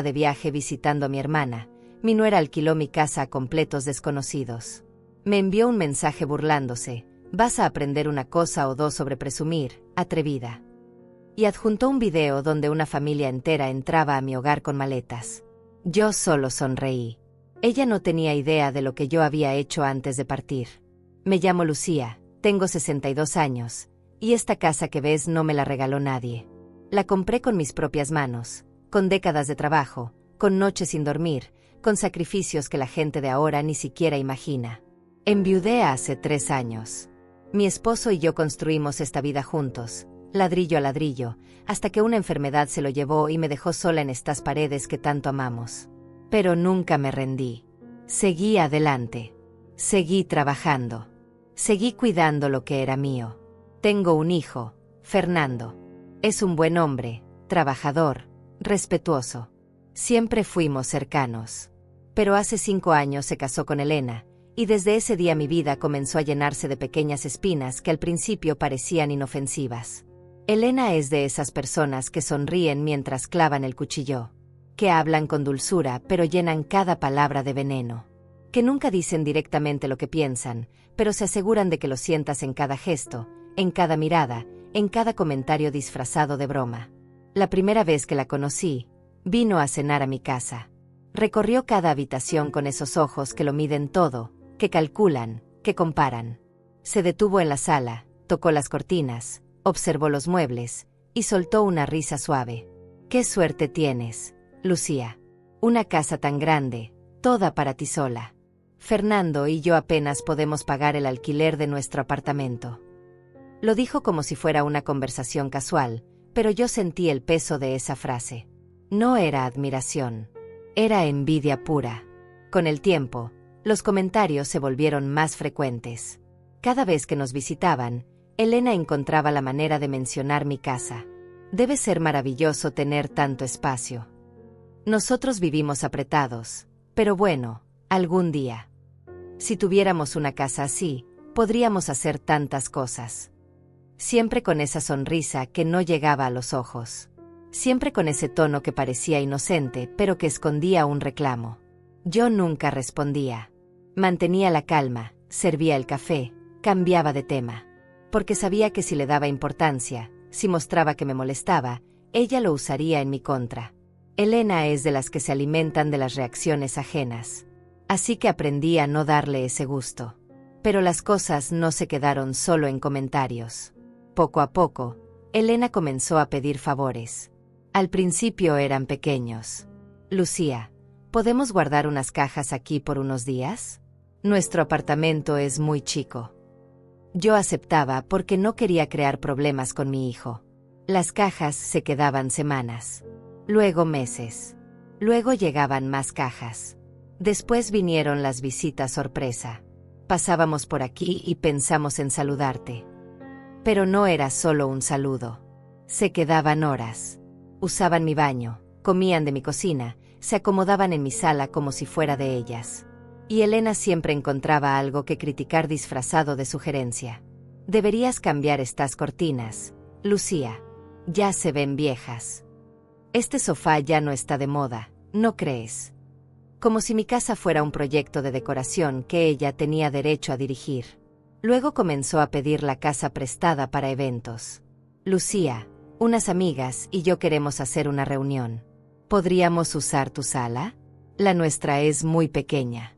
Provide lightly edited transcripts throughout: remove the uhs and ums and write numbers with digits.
de viaje visitando a mi hermana, mi nuera alquiló mi casa a completos desconocidos. Me envió un mensaje burlándose: vas a aprender una cosa o dos sobre presumir, atrevida. Y adjuntó un video donde una familia entera entraba a mi hogar con maletas. Yo solo sonreí. Ella no tenía idea de lo que yo había hecho antes de partir. Me llamo Lucía, tengo 62 años, y esta casa que ves no me la regaló nadie. La compré con mis propias manos, con décadas de trabajo, con noches sin dormir, con sacrificios que la gente de ahora ni siquiera imagina. Enviudé hace 3 años. Mi esposo y yo construimos esta vida juntos, ladrillo a ladrillo, hasta que una enfermedad se lo llevó y me dejó sola en estas paredes que tanto amamos. Pero nunca me rendí. Seguí adelante. Seguí trabajando. Seguí cuidando lo que era mío. Tengo un hijo, Fernando. Es un buen hombre, trabajador, respetuoso. Siempre fuimos cercanos. Pero hace 5 años se casó con Elena, y desde ese día mi vida comenzó a llenarse de pequeñas espinas que al principio parecían inofensivas. Elena es de esas personas que sonríen mientras clavan el cuchillo, que hablan con dulzura pero llenan cada palabra de veneno, que nunca dicen directamente lo que piensan, pero se aseguran de que lo sientas en cada gesto, en cada mirada, en cada comentario disfrazado de broma. La primera vez que la conocí, vino a cenar a mi casa. Recorrió cada habitación con esos ojos que lo miden todo, que calculan, que comparan. Se detuvo en la sala, tocó las cortinas, observó los muebles, y soltó una risa suave. «¡Qué suerte tienes, Lucía! Una casa tan grande, toda para ti sola. Fernando y yo apenas podemos pagar el alquiler de nuestro apartamento». Lo dijo como si fuera una conversación casual, pero yo sentí el peso de esa frase. No era admiración. Era envidia pura. Con el tiempo, los comentarios se volvieron más frecuentes. Cada vez que nos visitaban, Elena encontraba la manera de mencionar mi casa. Debe ser maravilloso tener tanto espacio. Nosotros vivimos apretados, pero bueno, algún día. Si tuviéramos una casa así, podríamos hacer tantas cosas. Siempre con esa sonrisa que no llegaba a los ojos. Siempre con ese tono que parecía inocente, pero que escondía un reclamo. Yo nunca respondía. Mantenía la calma, servía el café, cambiaba de tema. Porque sabía que si le daba importancia, si mostraba que me molestaba, ella lo usaría en mi contra. Elena es de las que se alimentan de las reacciones ajenas. Así que aprendí a no darle ese gusto. Pero las cosas no se quedaron solo en comentarios. Poco a poco, Elena comenzó a pedir favores. Al principio eran pequeños. «Lucía, ¿podemos guardar unas cajas aquí por unos días? Nuestro apartamento es muy chico». Yo aceptaba porque no quería crear problemas con mi hijo. Las cajas se quedaban semanas. Luego meses. Luego llegaban más cajas. Después vinieron las visitas sorpresa. Pasábamos por aquí y pensamos en saludarte. Pero no era solo un saludo. Se quedaban horas. Usaban mi baño, comían de mi cocina, se acomodaban en mi sala como si fuera de ellas. Y Elena siempre encontraba algo que criticar disfrazado de sugerencia. «Deberías cambiar estas cortinas, Lucía. Ya se ven viejas. Este sofá ya no está de moda, ¿no crees?». Como si mi casa fuera un proyecto de decoración que ella tenía derecho a dirigir. Luego comenzó a pedir la casa prestada para eventos. «Lucía, unas amigas y yo queremos hacer una reunión. ¿Podríamos usar tu sala? La nuestra es muy pequeña».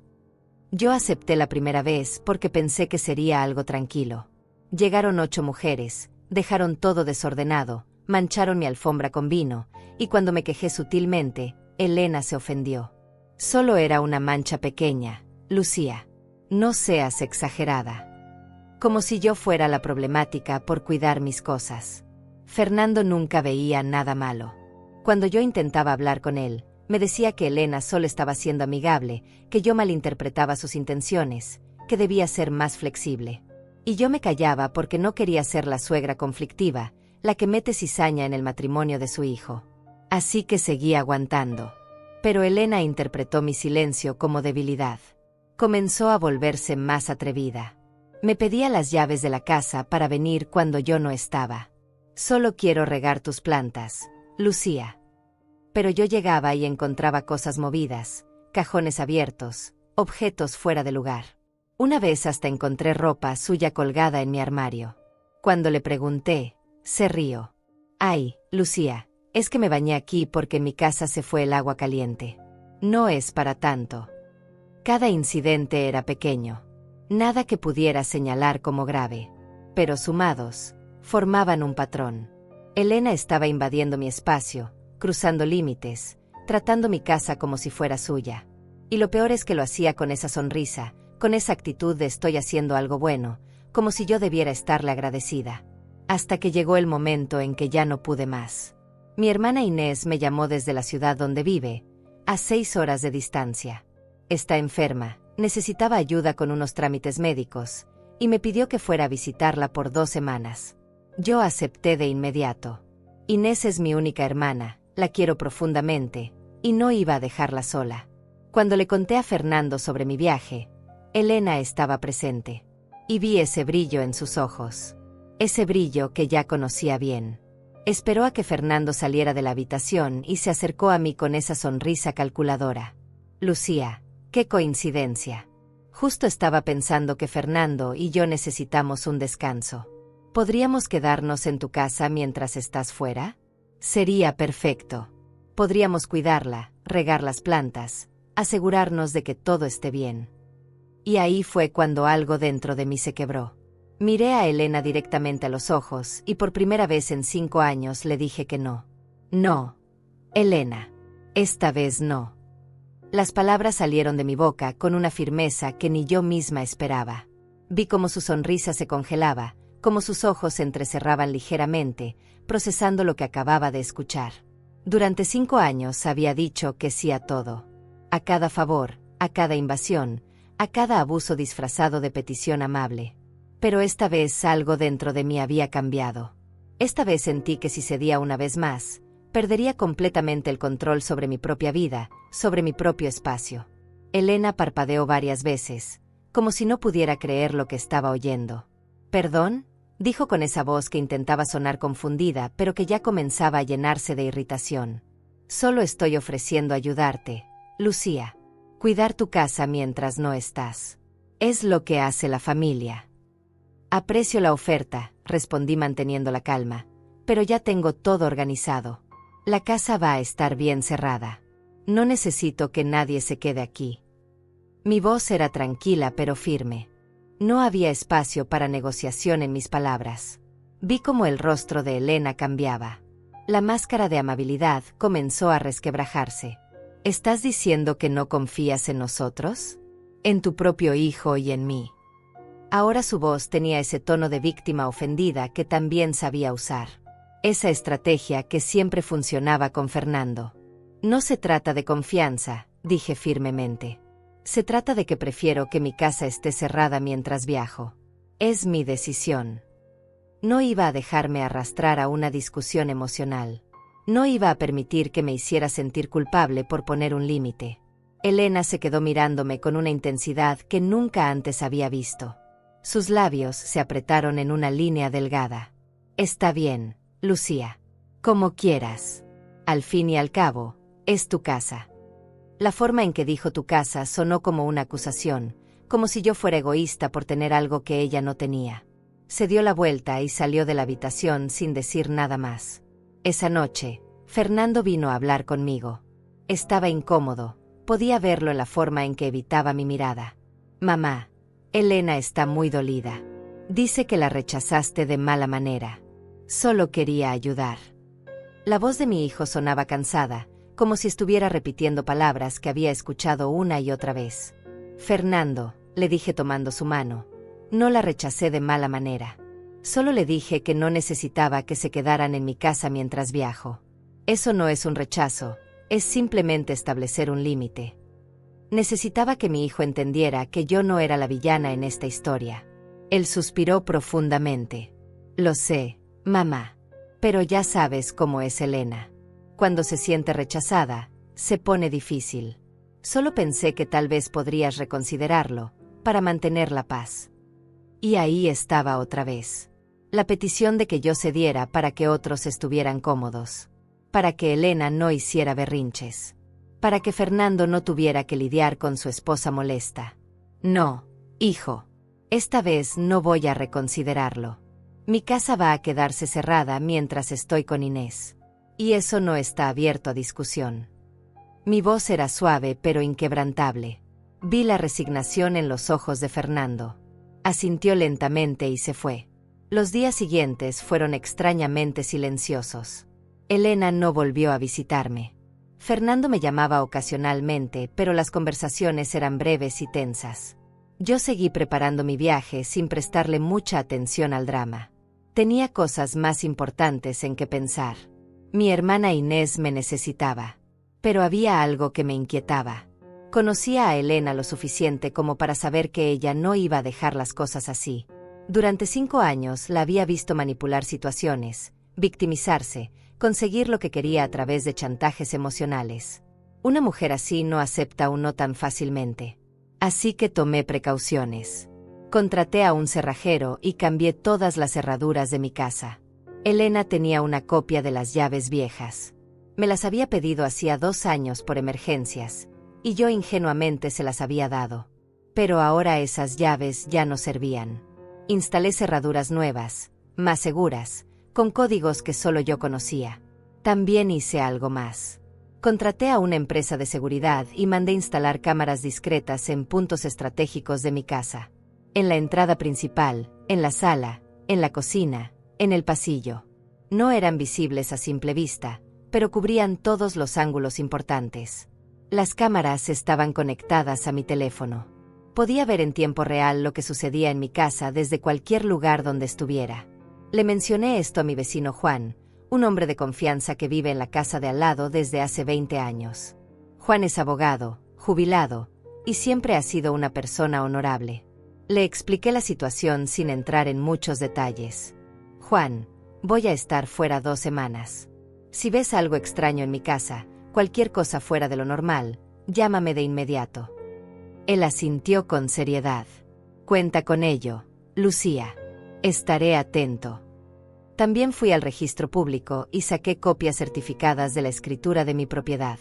Yo acepté la primera vez porque pensé que sería algo tranquilo. Llegaron 8 mujeres, dejaron todo desordenado, mancharon mi alfombra con vino, y cuando me quejé sutilmente, Elena se ofendió. «Solo era una mancha pequeña, Lucía. No seas exagerada». Como si yo fuera la problemática por cuidar mis cosas. Fernando nunca veía nada malo. Cuando yo intentaba hablar con él, me decía que Elena solo estaba siendo amigable, que yo malinterpretaba sus intenciones, que debía ser más flexible. Y yo me callaba porque no quería ser la suegra conflictiva, la que mete cizaña en el matrimonio de su hijo. Así que seguí aguantando. Pero Elena interpretó mi silencio como debilidad. Comenzó a volverse más atrevida. Me pedía las llaves de la casa para venir cuando yo no estaba. «Solo quiero regar tus plantas, Lucía». Pero yo llegaba y encontraba cosas movidas, cajones abiertos, objetos fuera de lugar. Una vez hasta encontré ropa suya colgada en mi armario. Cuando le pregunté, se rió. Ay, Lucía, es que me bañé aquí porque en mi casa se fue el agua caliente. No es para tanto. Cada incidente era pequeño. Nada que pudiera señalar como grave. Pero sumados, formaban un patrón. Elena estaba invadiendo mi espacio, cruzando límites, tratando mi casa como si fuera suya. Y lo peor es que lo hacía con esa sonrisa, con esa actitud de estoy haciendo algo bueno, como si yo debiera estarle agradecida. Hasta que llegó el momento en que ya no pude más. Mi hermana Inés me llamó desde la ciudad donde vive, a 6 horas de distancia. Está enferma, necesitaba ayuda con unos trámites médicos, y me pidió que fuera a visitarla por 2 semanas. Yo acepté de inmediato. Inés es mi única hermana, la quiero profundamente, y no iba a dejarla sola. Cuando le conté a Fernando sobre mi viaje, Elena estaba presente. Y vi ese brillo en sus ojos. Ese brillo que ya conocía bien. Esperó a que Fernando saliera de la habitación y se acercó a mí con esa sonrisa calculadora. Lucía, qué coincidencia. Justo estaba pensando que Fernando y yo necesitamos un descanso. ¿Podríamos quedarnos en tu casa mientras estás fuera? Sería perfecto. Podríamos cuidarla, regar las plantas, asegurarnos de que todo esté bien. Y ahí fue cuando algo dentro de mí se quebró. Miré a Elena directamente a los ojos y por primera vez en 5 años le dije que no. No, Elena. Esta vez no. Las palabras salieron de mi boca con una firmeza que ni yo misma esperaba. Vi cómo su sonrisa se congelaba, cómo sus ojos se entrecerraban ligeramente, procesando lo que acababa de escuchar. Durante 5 años había dicho que sí a todo. A cada favor, a cada invasión, a cada abuso disfrazado de petición amable. Pero esta vez algo dentro de mí había cambiado. Esta vez sentí que si cedía una vez más, perdería completamente el control sobre mi propia vida, sobre mi propio espacio. Elena parpadeó varias veces, como si no pudiera creer lo que estaba oyendo. ¿Perdón?, dijo con esa voz que intentaba sonar confundida, pero que ya comenzaba a llenarse de irritación. Solo estoy ofreciendo ayudarte, Lucía. Cuidar tu casa mientras no estás. Es lo que hace la familia. Aprecio la oferta, respondí manteniendo la calma, pero ya tengo todo organizado. La casa va a estar bien cerrada. No necesito que nadie se quede aquí. Mi voz era tranquila pero firme. No había espacio para negociación en mis palabras. Vi cómo el rostro de Elena cambiaba. La máscara de amabilidad comenzó a resquebrajarse. ¿Estás diciendo que no confías en nosotros? ¿En tu propio hijo y en mí? Ahora su voz tenía ese tono de víctima ofendida que también sabía usar. Esa estrategia que siempre funcionaba con Fernando. No se trata de confianza, dije firmemente. Se trata de que prefiero que mi casa esté cerrada mientras viajo. Es mi decisión. No iba a dejarme arrastrar a una discusión emocional. No iba a permitir que me hiciera sentir culpable por poner un límite. Elena se quedó mirándome con una intensidad que nunca antes había visto. Sus labios se apretaron en una línea delgada. Está bien, Lucía. Como quieras. Al fin y al cabo, es tu casa. La forma en que dijo tu casa sonó como una acusación, como si yo fuera egoísta por tener algo que ella no tenía. Se dio la vuelta y salió de la habitación sin decir nada más. Esa noche, Fernando vino a hablar conmigo. Estaba incómodo, podía verlo en la forma en que evitaba mi mirada. Mamá, Elena está muy dolida. Dice que la rechazaste de mala manera. Solo quería ayudar. La voz de mi hijo sonaba cansada, como si estuviera repitiendo palabras que había escuchado una y otra vez. Fernando, le dije tomando su mano, no la rechacé de mala manera. Solo le dije que no necesitaba que se quedaran en mi casa mientras viajo. Eso no es un rechazo, es simplemente establecer un límite. Necesitaba que mi hijo entendiera que yo no era la villana en esta historia. Él suspiró profundamente. Lo sé, mamá. Pero ya sabes cómo es Elena. Cuando se siente rechazada, se pone difícil. Solo pensé que tal vez podrías reconsiderarlo, para mantener la paz. Y ahí estaba otra vez. La petición de que yo cediera para que otros estuvieran cómodos. para que Elena no hiciera berrinches, para que Fernando no tuviera que lidiar con su esposa molesta. No, hijo. Esta vez no voy a reconsiderarlo. Mi casa va a quedarse cerrada mientras estoy con Inés. Y eso no está abierto a discusión. Mi voz era suave pero inquebrantable. Vi la resignación en los ojos de Fernando. Asintió lentamente y se fue. Los días siguientes fueron extrañamente silenciosos. Elena no volvió a visitarme. Fernando me llamaba ocasionalmente, pero las conversaciones eran breves y tensas. Yo seguí preparando mi viaje sin prestarle mucha atención al drama. Tenía cosas más importantes en que pensar. Mi hermana Inés me necesitaba. Pero había algo que me inquietaba. Conocía a Elena lo suficiente como para saber que ella no iba a dejar las cosas así. Durante 5 años la había visto manipular situaciones, victimizarse, conseguir lo que quería a través de chantajes emocionales. Una mujer así no acepta un no tan fácilmente. Así que tomé precauciones. Contraté a un cerrajero y cambié todas las cerraduras de mi casa. Elena tenía una copia de las llaves viejas. Me las había pedido hacía 2 años por emergencias, y yo ingenuamente se las había dado. Pero ahora esas llaves ya no servían. Instalé cerraduras nuevas, más seguras, con códigos que solo yo conocía. También hice algo más. Contraté a una empresa de seguridad y mandé instalar cámaras discretas en puntos estratégicos de mi casa. En la entrada principal, en la sala, en la cocina, en el pasillo. No eran visibles a simple vista, pero cubrían todos los ángulos importantes. Las cámaras estaban conectadas a mi teléfono. Podía ver en tiempo real lo que sucedía en mi casa desde cualquier lugar donde estuviera. Le mencioné esto a mi vecino Juan, un hombre de confianza que vive en la casa de al lado desde hace 20 años. Juan es abogado, jubilado, y siempre ha sido una persona honorable. Le expliqué la situación sin entrar en muchos detalles. Juan, voy a estar fuera 2 semanas. Si ves algo extraño en mi casa, cualquier cosa fuera de lo normal, llámame de inmediato. Él asintió con seriedad. Cuenta con ello, Lucía. Estaré atento. También fui al registro público y saqué copias certificadas de la escritura de mi propiedad.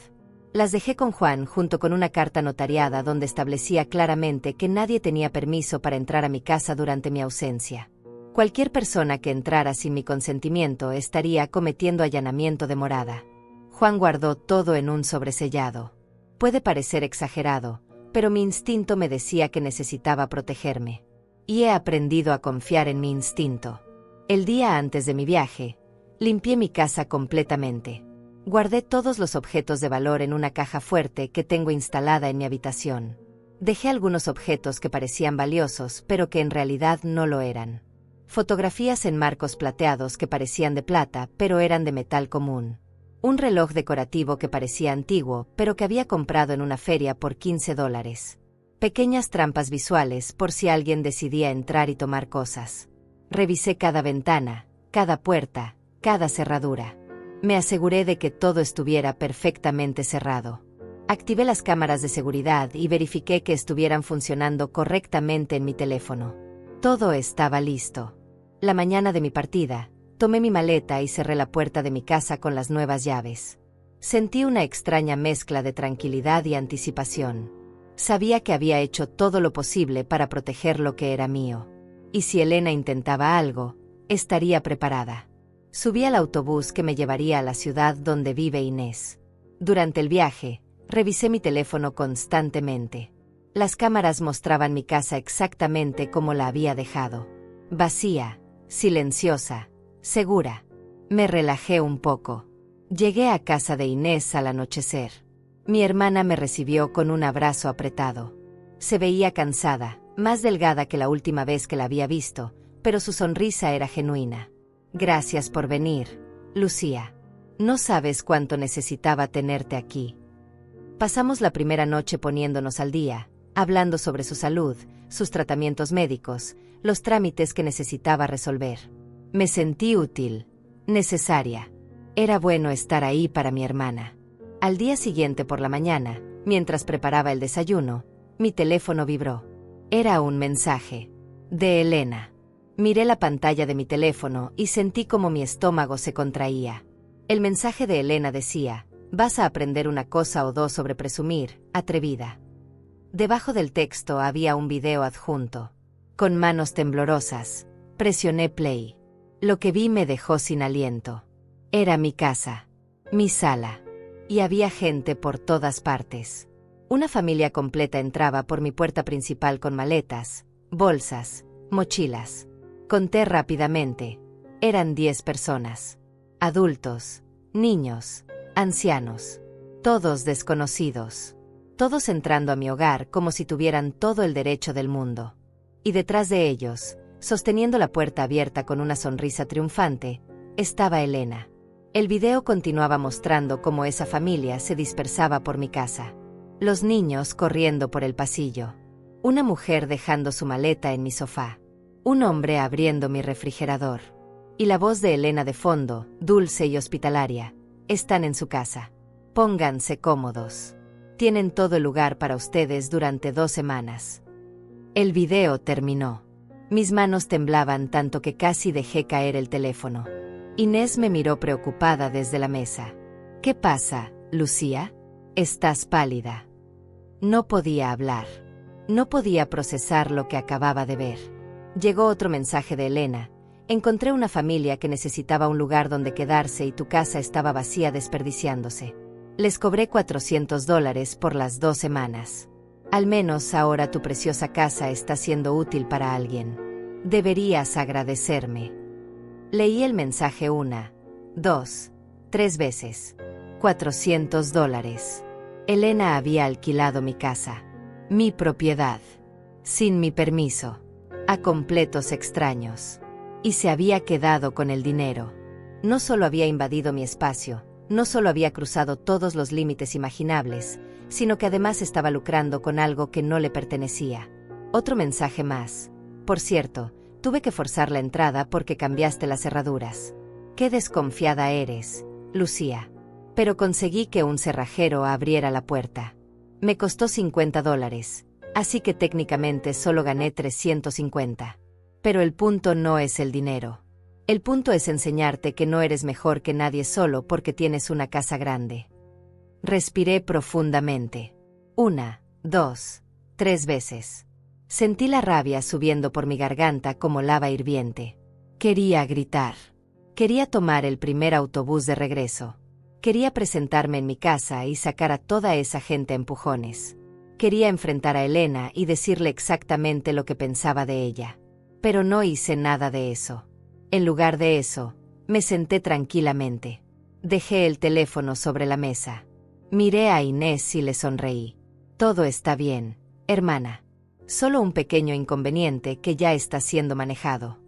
Las dejé con Juan junto con una carta notariada donde establecía claramente que nadie tenía permiso para entrar a mi casa durante mi ausencia. Cualquier persona que entrara sin mi consentimiento estaría cometiendo allanamiento de morada. Juan guardó todo en un sobresellado. Puede parecer exagerado, pero mi instinto me decía que necesitaba protegerme. Y he aprendido a confiar en mi instinto. El día antes de mi viaje, limpié mi casa completamente. Guardé todos los objetos de valor en una caja fuerte que tengo instalada en mi habitación. Dejé algunos objetos que parecían valiosos, pero que en realidad no lo eran. Fotografías en marcos plateados que parecían de plata, pero eran de metal común. Un reloj decorativo que parecía antiguo, pero que había comprado en una feria por $15. Pequeñas trampas visuales por si alguien decidía entrar y tomar cosas. Revisé cada ventana, cada puerta, cada cerradura. Me aseguré de que todo estuviera perfectamente cerrado. Activé las cámaras de seguridad y verifiqué que estuvieran funcionando correctamente en mi teléfono. Todo estaba listo. La mañana de mi partida, tomé mi maleta y cerré la puerta de mi casa con las nuevas llaves. Sentí una extraña mezcla de tranquilidad y anticipación. Sabía que había hecho todo lo posible para proteger lo que era mío. Y si Elena intentaba algo, estaría preparada. Subí al autobús que me llevaría a la ciudad donde vive Inés. Durante el viaje, revisé mi teléfono constantemente. Las cámaras mostraban mi casa exactamente como la había dejado. Vacía, silenciosa, segura. Me relajé un poco. Llegué a casa de Inés al anochecer. Mi hermana me recibió con un abrazo apretado. Se veía cansada, más delgada que la última vez que la había visto, pero su sonrisa era genuina. Gracias por venir, Lucía. No sabes cuánto necesitaba tenerte aquí. Pasamos la primera noche poniéndonos al día, hablando sobre su salud, sus tratamientos médicos, los trámites que necesitaba resolver. Me sentí útil, necesaria. Era bueno estar ahí para mi hermana. Al día siguiente por la mañana, mientras preparaba el desayuno, mi teléfono vibró. Era un mensaje. De Elena. Miré la pantalla de mi teléfono y sentí como mi estómago se contraía. El mensaje de Elena decía: vas a aprender una cosa o dos sobre presumir, atrevida. Debajo del texto había un video adjunto. Con manos temblorosas, presioné play. Lo que vi me dejó sin aliento. Era mi casa, mi sala. Y había gente por todas partes. Una familia completa entraba por mi puerta principal con maletas, bolsas, mochilas. Conté rápidamente. Eran 10 personas. Adultos, niños, ancianos. Todos desconocidos. Todos entrando a mi hogar como si tuvieran todo el derecho del mundo. Y detrás de ellos, sosteniendo la puerta abierta con una sonrisa triunfante, estaba Elena. El video continuaba mostrando cómo esa familia se dispersaba por mi casa. Los niños corriendo por el pasillo. Una mujer dejando su maleta en mi sofá. Un hombre abriendo mi refrigerador. Y la voz de Elena de fondo, dulce y hospitalaria. Están en su casa. Pónganse cómodos. Tienen todo el lugar para ustedes durante 2 semanas. El video terminó. Mis manos temblaban tanto que casi dejé caer el teléfono. Inés me miró preocupada desde la mesa. ¿Qué pasa, Lucía? Estás pálida. No podía hablar. No podía procesar lo que acababa de ver. Llegó otro mensaje de Elena. Encontré una familia que necesitaba un lugar donde quedarse y tu casa estaba vacía desperdiciándose. Les cobré $400 por las 2 semanas. Al menos ahora tu preciosa casa está siendo útil para alguien. Deberías agradecerme. Leí el mensaje 1, 2, 3 veces. $400. Elena había alquilado mi casa. Mi propiedad. Sin mi permiso. A completos extraños. Y se había quedado con el dinero. No solo había invadido mi espacio, no solo había cruzado todos los límites imaginables, sino que además estaba lucrando con algo que no le pertenecía. Otro mensaje más. Por cierto, tuve que forzar la entrada porque cambiaste las cerraduras. Qué desconfiada eres, Lucía. Pero conseguí que un cerrajero abriera la puerta. Me costó $50, así que técnicamente solo gané 350. Pero el punto no es el dinero. El punto es enseñarte que no eres mejor que nadie solo porque tienes una casa grande. Respiré profundamente. 1, 2, 3 veces. Sentí la rabia subiendo por mi garganta como lava hirviente. Quería gritar. Quería tomar el primer autobús de regreso. Quería presentarme en mi casa y sacar a toda esa gente a empujones. Quería enfrentar a Elena y decirle exactamente lo que pensaba de ella. Pero no hice nada de eso. En lugar de eso, me senté tranquilamente. Dejé el teléfono sobre la mesa. Miré a Inés y le sonreí. Todo está bien, hermana. Solo un pequeño inconveniente que ya está siendo manejado.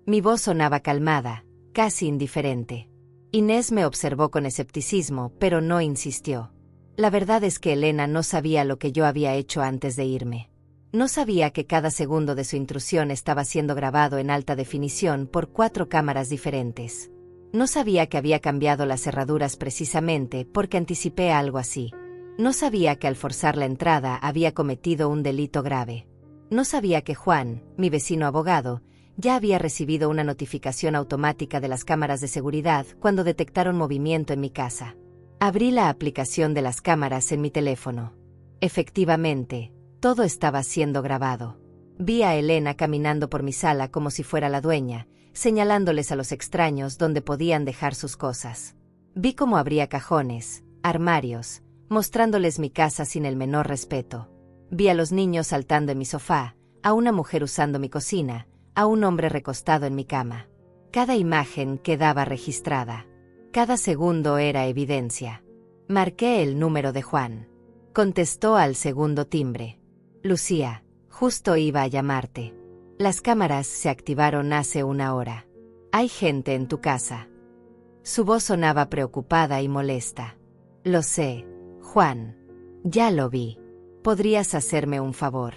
Mi voz sonaba calmada, casi indiferente. Inés me observó con escepticismo, pero no insistió. La verdad es que Elena no sabía lo que yo había hecho antes de irme. No sabía que cada segundo de su intrusión estaba siendo grabado en alta definición por 4 cámaras diferentes. No sabía que había cambiado las cerraduras precisamente porque anticipé algo así. No sabía que al forzar la entrada había cometido un delito grave. No sabía que Juan, mi vecino abogado, ya había recibido una notificación automática de las cámaras de seguridad cuando detectaron movimiento en mi casa. Abrí la aplicación de las cámaras en mi teléfono. Efectivamente, todo estaba siendo grabado. Vi a Elena caminando por mi sala como si fuera la dueña, señalándoles a los extraños dónde podían dejar sus cosas. Vi cómo abría cajones, armarios, mostrándoles mi casa sin el menor respeto. Vi a los niños saltando en mi sofá, a una mujer usando mi cocina, a un hombre recostado en mi cama. Cada imagen quedaba registrada. Cada segundo era evidencia. Marqué el número de Juan. Contestó al segundo timbre. Lucía, justo iba a llamarte. Las cámaras se activaron hace 1 hora. Hay gente en tu casa. Su voz sonaba preocupada y molesta. Lo sé, Juan. Ya lo vi. ¿Podrías hacerme un favor?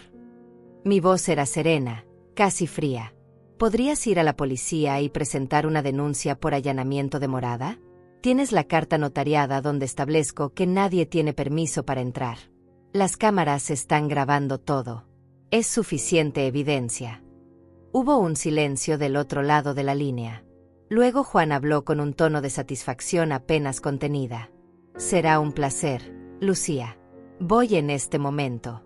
Mi voz era serena, casi fría. ¿Podrías ir a la policía y presentar una denuncia por allanamiento de morada? Tienes la carta notariada donde establezco que nadie tiene permiso para entrar. Las cámaras están grabando todo. Es suficiente evidencia. Hubo un silencio del otro lado de la línea. Luego Juan habló con un tono de satisfacción apenas contenida. Será un placer, Lucía. Voy en este momento.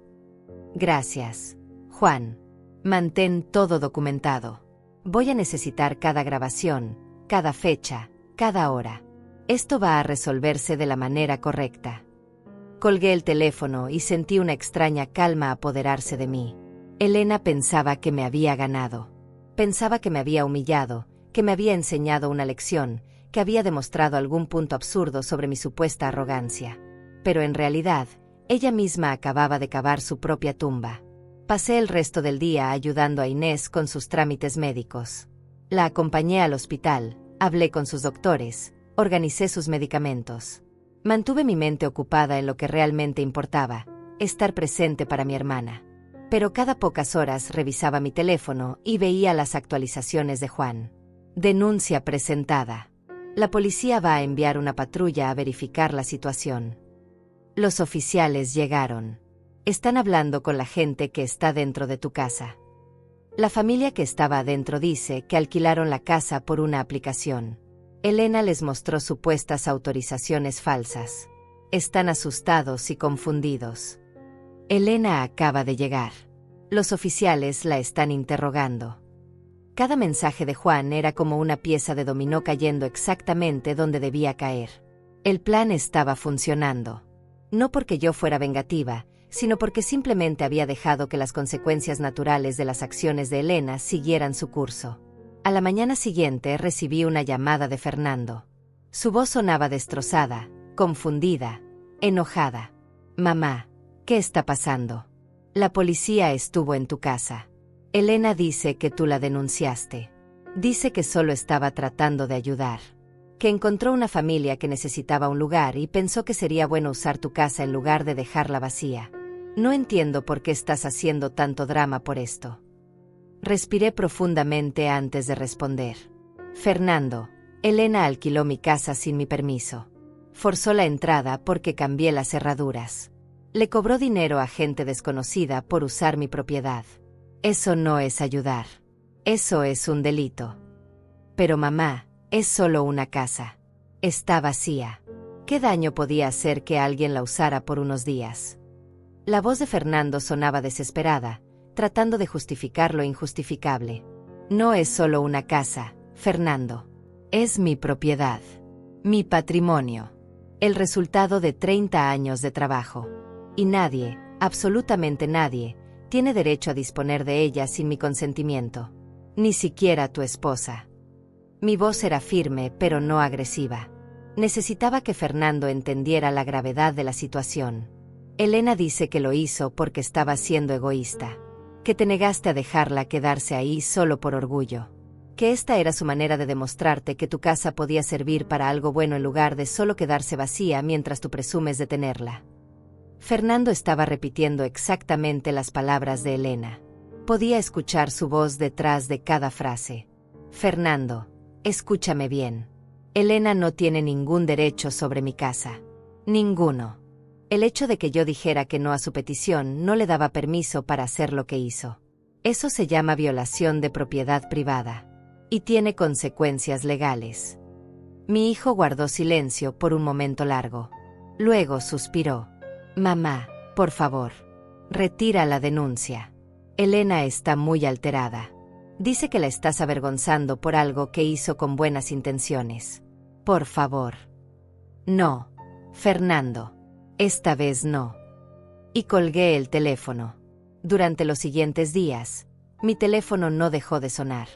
Gracias, Juan. Mantén todo documentado. Voy a necesitar cada grabación, cada fecha, cada hora. Esto va a resolverse de la manera correcta. Colgué el teléfono y sentí una extraña calma apoderarse de mí. Elena pensaba que me había ganado. Pensaba que me había humillado, que me había enseñado una lección, que había demostrado algún punto absurdo sobre mi supuesta arrogancia. Pero en realidad, ella misma acababa de cavar su propia tumba. Pasé el resto del día ayudando a Inés con sus trámites médicos. La acompañé al hospital, hablé con sus doctores, organicé sus medicamentos. Mantuve mi mente ocupada en lo que realmente importaba, estar presente para mi hermana. Pero cada pocas horas revisaba mi teléfono y veía las actualizaciones de Juan. Denuncia presentada. La policía va a enviar una patrulla a verificar la situación. Los oficiales llegaron. Están hablando con la gente que está dentro de tu casa. La familia que estaba adentro dice que alquilaron la casa por una aplicación. Elena les mostró supuestas autorizaciones falsas. Están asustados y confundidos. Elena acaba de llegar. Los oficiales la están interrogando. Cada mensaje de Juan era como una pieza de dominó cayendo exactamente donde debía caer. El plan estaba funcionando. No porque yo fuera vengativa, sino porque simplemente había dejado que las consecuencias naturales de las acciones de Elena siguieran su curso. A la mañana siguiente recibí una llamada de Fernando. Su voz sonaba destrozada, confundida, enojada. Mamá, ¿qué está pasando? La policía estuvo en tu casa. Elena dice que tú la denunciaste. Dice que solo estaba tratando de ayudar. Que encontró una familia que necesitaba un lugar y pensó que sería bueno usar tu casa en lugar de dejarla vacía. No entiendo por qué estás haciendo tanto drama por esto. Respiré profundamente antes de responder. Fernando, Elena alquiló mi casa sin mi permiso. Forzó la entrada porque cambié las cerraduras. Le cobró dinero a gente desconocida por usar mi propiedad. Eso no es ayudar. Eso es un delito. Pero mamá, es solo una casa. Está vacía. ¿Qué daño podía hacer que alguien la usara por unos días? La voz de Fernando sonaba desesperada, tratando de justificar lo injustificable. No es solo una casa, Fernando. Es mi propiedad. Mi patrimonio. El resultado de 30 años de trabajo. Y nadie, absolutamente nadie, tiene derecho a disponer de ella sin mi consentimiento. Ni siquiera tu esposa. Mi voz era firme pero no agresiva. Necesitaba que Fernando entendiera la gravedad de la situación. Elena dice que lo hizo porque estaba siendo egoísta. Que te negaste a dejarla quedarse ahí solo por orgullo. Que esta era su manera de demostrarte que tu casa podía servir para algo bueno en lugar de solo quedarse vacía mientras tú presumes de tenerla. Fernando estaba repitiendo exactamente las palabras de Elena. Podía escuchar su voz detrás de cada frase. Fernando, escúchame bien. Elena no tiene ningún derecho sobre mi casa. Ninguno. El hecho de que yo dijera que no a su petición no le daba permiso para hacer lo que hizo. Eso se llama violación de propiedad privada. Y tiene consecuencias legales. Mi hijo guardó silencio por un momento largo. Luego suspiró. Mamá, por favor. Retira la denuncia. Elena está muy alterada. Dice que la estás avergonzando por algo que hizo con buenas intenciones. Por favor. No, Fernando. Esta vez no. Y colgué el teléfono. Durante los siguientes días, mi teléfono no dejó de sonar.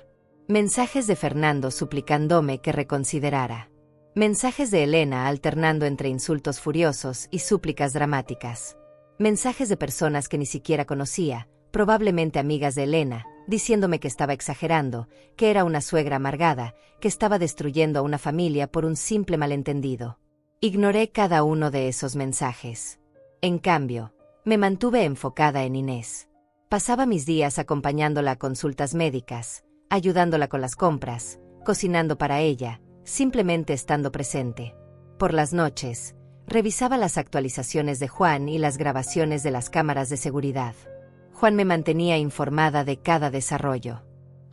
Mensajes de Fernando suplicándome que reconsiderara. Mensajes de Elena alternando entre insultos furiosos y súplicas dramáticas. Mensajes de personas que ni siquiera conocía, probablemente amigas de Elena, diciéndome que estaba exagerando, que era una suegra amargada, que estaba destruyendo a una familia por un simple malentendido. Ignoré cada uno de esos mensajes. En cambio, me mantuve enfocada en Inés. Pasaba mis días acompañándola a consultas médicas, ayudándola con las compras, cocinando para ella, simplemente estando presente. Por las noches, revisaba las actualizaciones de Juan y las grabaciones de las cámaras de seguridad. Juan me mantenía informada de cada desarrollo.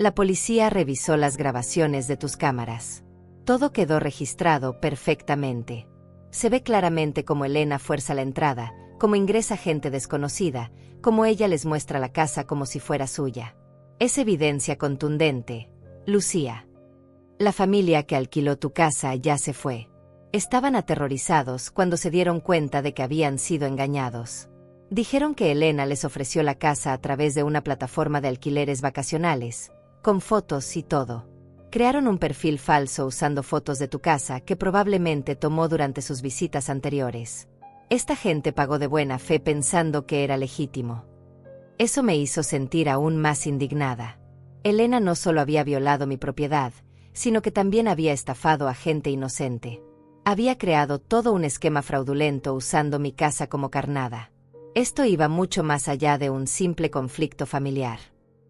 La policía revisó las grabaciones de tus cámaras. Todo quedó registrado perfectamente. Se ve claramente cómo Elena fuerza la entrada, cómo ingresa gente desconocida, cómo ella les muestra la casa como si fuera suya. Es evidencia contundente, Lucía. La familia que alquiló tu casa ya se fue. Estaban aterrorizados cuando se dieron cuenta de que habían sido engañados. Dijeron que Elena les ofreció la casa a través de una plataforma de alquileres vacacionales, con fotos y todo. Crearon un perfil falso usando fotos de tu casa que probablemente tomó durante sus visitas anteriores. Esta gente pagó de buena fe pensando que era legítimo. Eso me hizo sentir aún más indignada. Elena no solo había violado mi propiedad, sino que también había estafado a gente inocente. Había creado todo un esquema fraudulento usando mi casa como carnada. Esto iba mucho más allá de un simple conflicto familiar.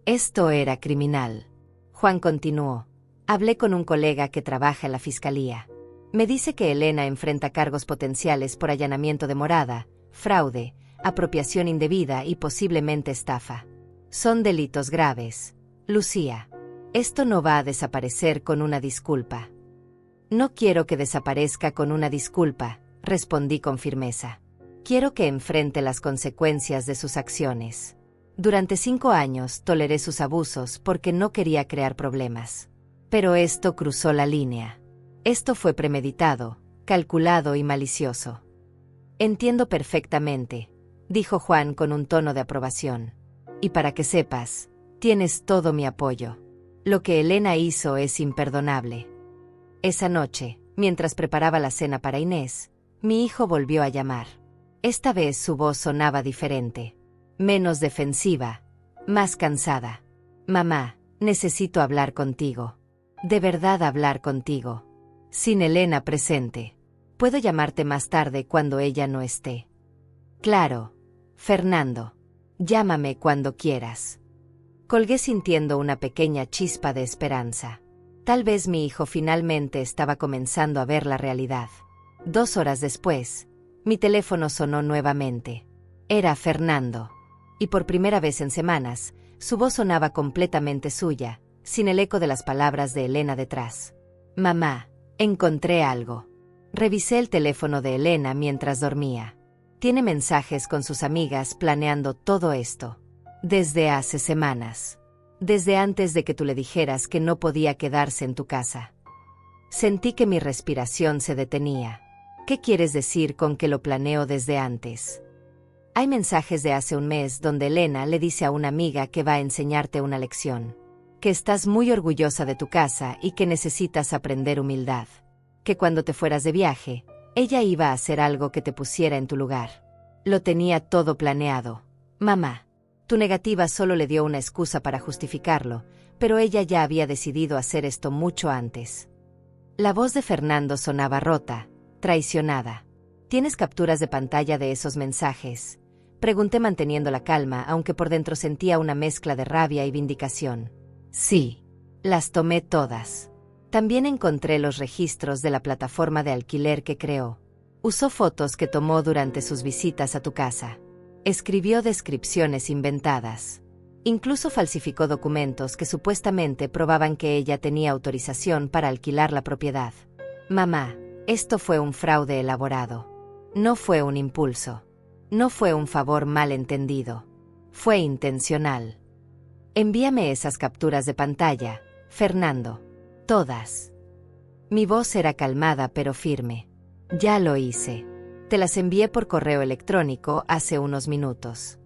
Esto era criminal. Juan continuó. Hablé con un colega que trabaja en la fiscalía. Me dice que Elena enfrenta cargos potenciales por allanamiento de morada, fraude, apropiación indebida y posiblemente estafa. Son delitos graves. Lucía, esto no va a desaparecer con una disculpa. No quiero que desaparezca con una disculpa, respondí con firmeza. Quiero que enfrente las consecuencias de sus acciones. Durante 5 años toleré sus abusos porque no quería crear problemas. Pero esto cruzó la línea. Esto fue premeditado, calculado y malicioso. Entiendo perfectamente, dijo Juan con un tono de aprobación. Y para que sepas, tienes todo mi apoyo. Lo que Elena hizo es imperdonable. Esa noche, mientras preparaba la cena para Inés, mi hijo volvió a llamar. Esta vez su voz sonaba diferente. Menos defensiva, más cansada. Mamá, necesito hablar contigo. De verdad hablar contigo. Sin Elena presente. Puedo llamarte más tarde cuando ella no esté. Claro, Fernando. Llámame cuando quieras. Colgué sintiendo una pequeña chispa de esperanza. Tal vez mi hijo finalmente estaba comenzando a ver la realidad. 2 horas después, mi teléfono sonó nuevamente. Era Fernando. Y por primera vez en semanas, su voz sonaba completamente suya, sin el eco de las palabras de Elena detrás. Mamá, encontré algo. Revisé el teléfono de Elena mientras dormía. Tiene mensajes con sus amigas planeando todo esto. Desde hace semanas. Desde antes de que tú le dijeras que no podía quedarse en tu casa. Sentí que mi respiración se detenía. ¿Qué quieres decir con que lo planeo desde antes? Hay mensajes de hace un mes donde Elena le dice a una amiga que va a enseñarte una lección. Que estás muy orgullosa de tu casa y que necesitas aprender humildad. Que cuando te fueras de viaje, ella iba a hacer algo que te pusiera en tu lugar. Lo tenía todo planeado. Mamá, tu negativa solo le dio una excusa para justificarlo, pero ella ya había decidido hacer esto mucho antes. La voz de Fernando sonaba rota, traicionada. ¿Tienes capturas de pantalla de esos mensajes? Pregunté manteniendo la calma, aunque por dentro sentía una mezcla de rabia y vindicación. Sí, las tomé todas. También encontré los registros de la plataforma de alquiler que creó. Usó fotos que tomó durante sus visitas a tu casa. Escribió descripciones inventadas. Incluso falsificó documentos que supuestamente probaban que ella tenía autorización para alquilar la propiedad. Mamá, esto fue un fraude elaborado. No fue un impulso. No fue un favor mal entendido. Fue intencional. Envíame esas capturas de pantalla, Fernando. Todas. Mi voz era calmada pero firme. Ya lo hice. Te las envié por correo electrónico hace unos minutos.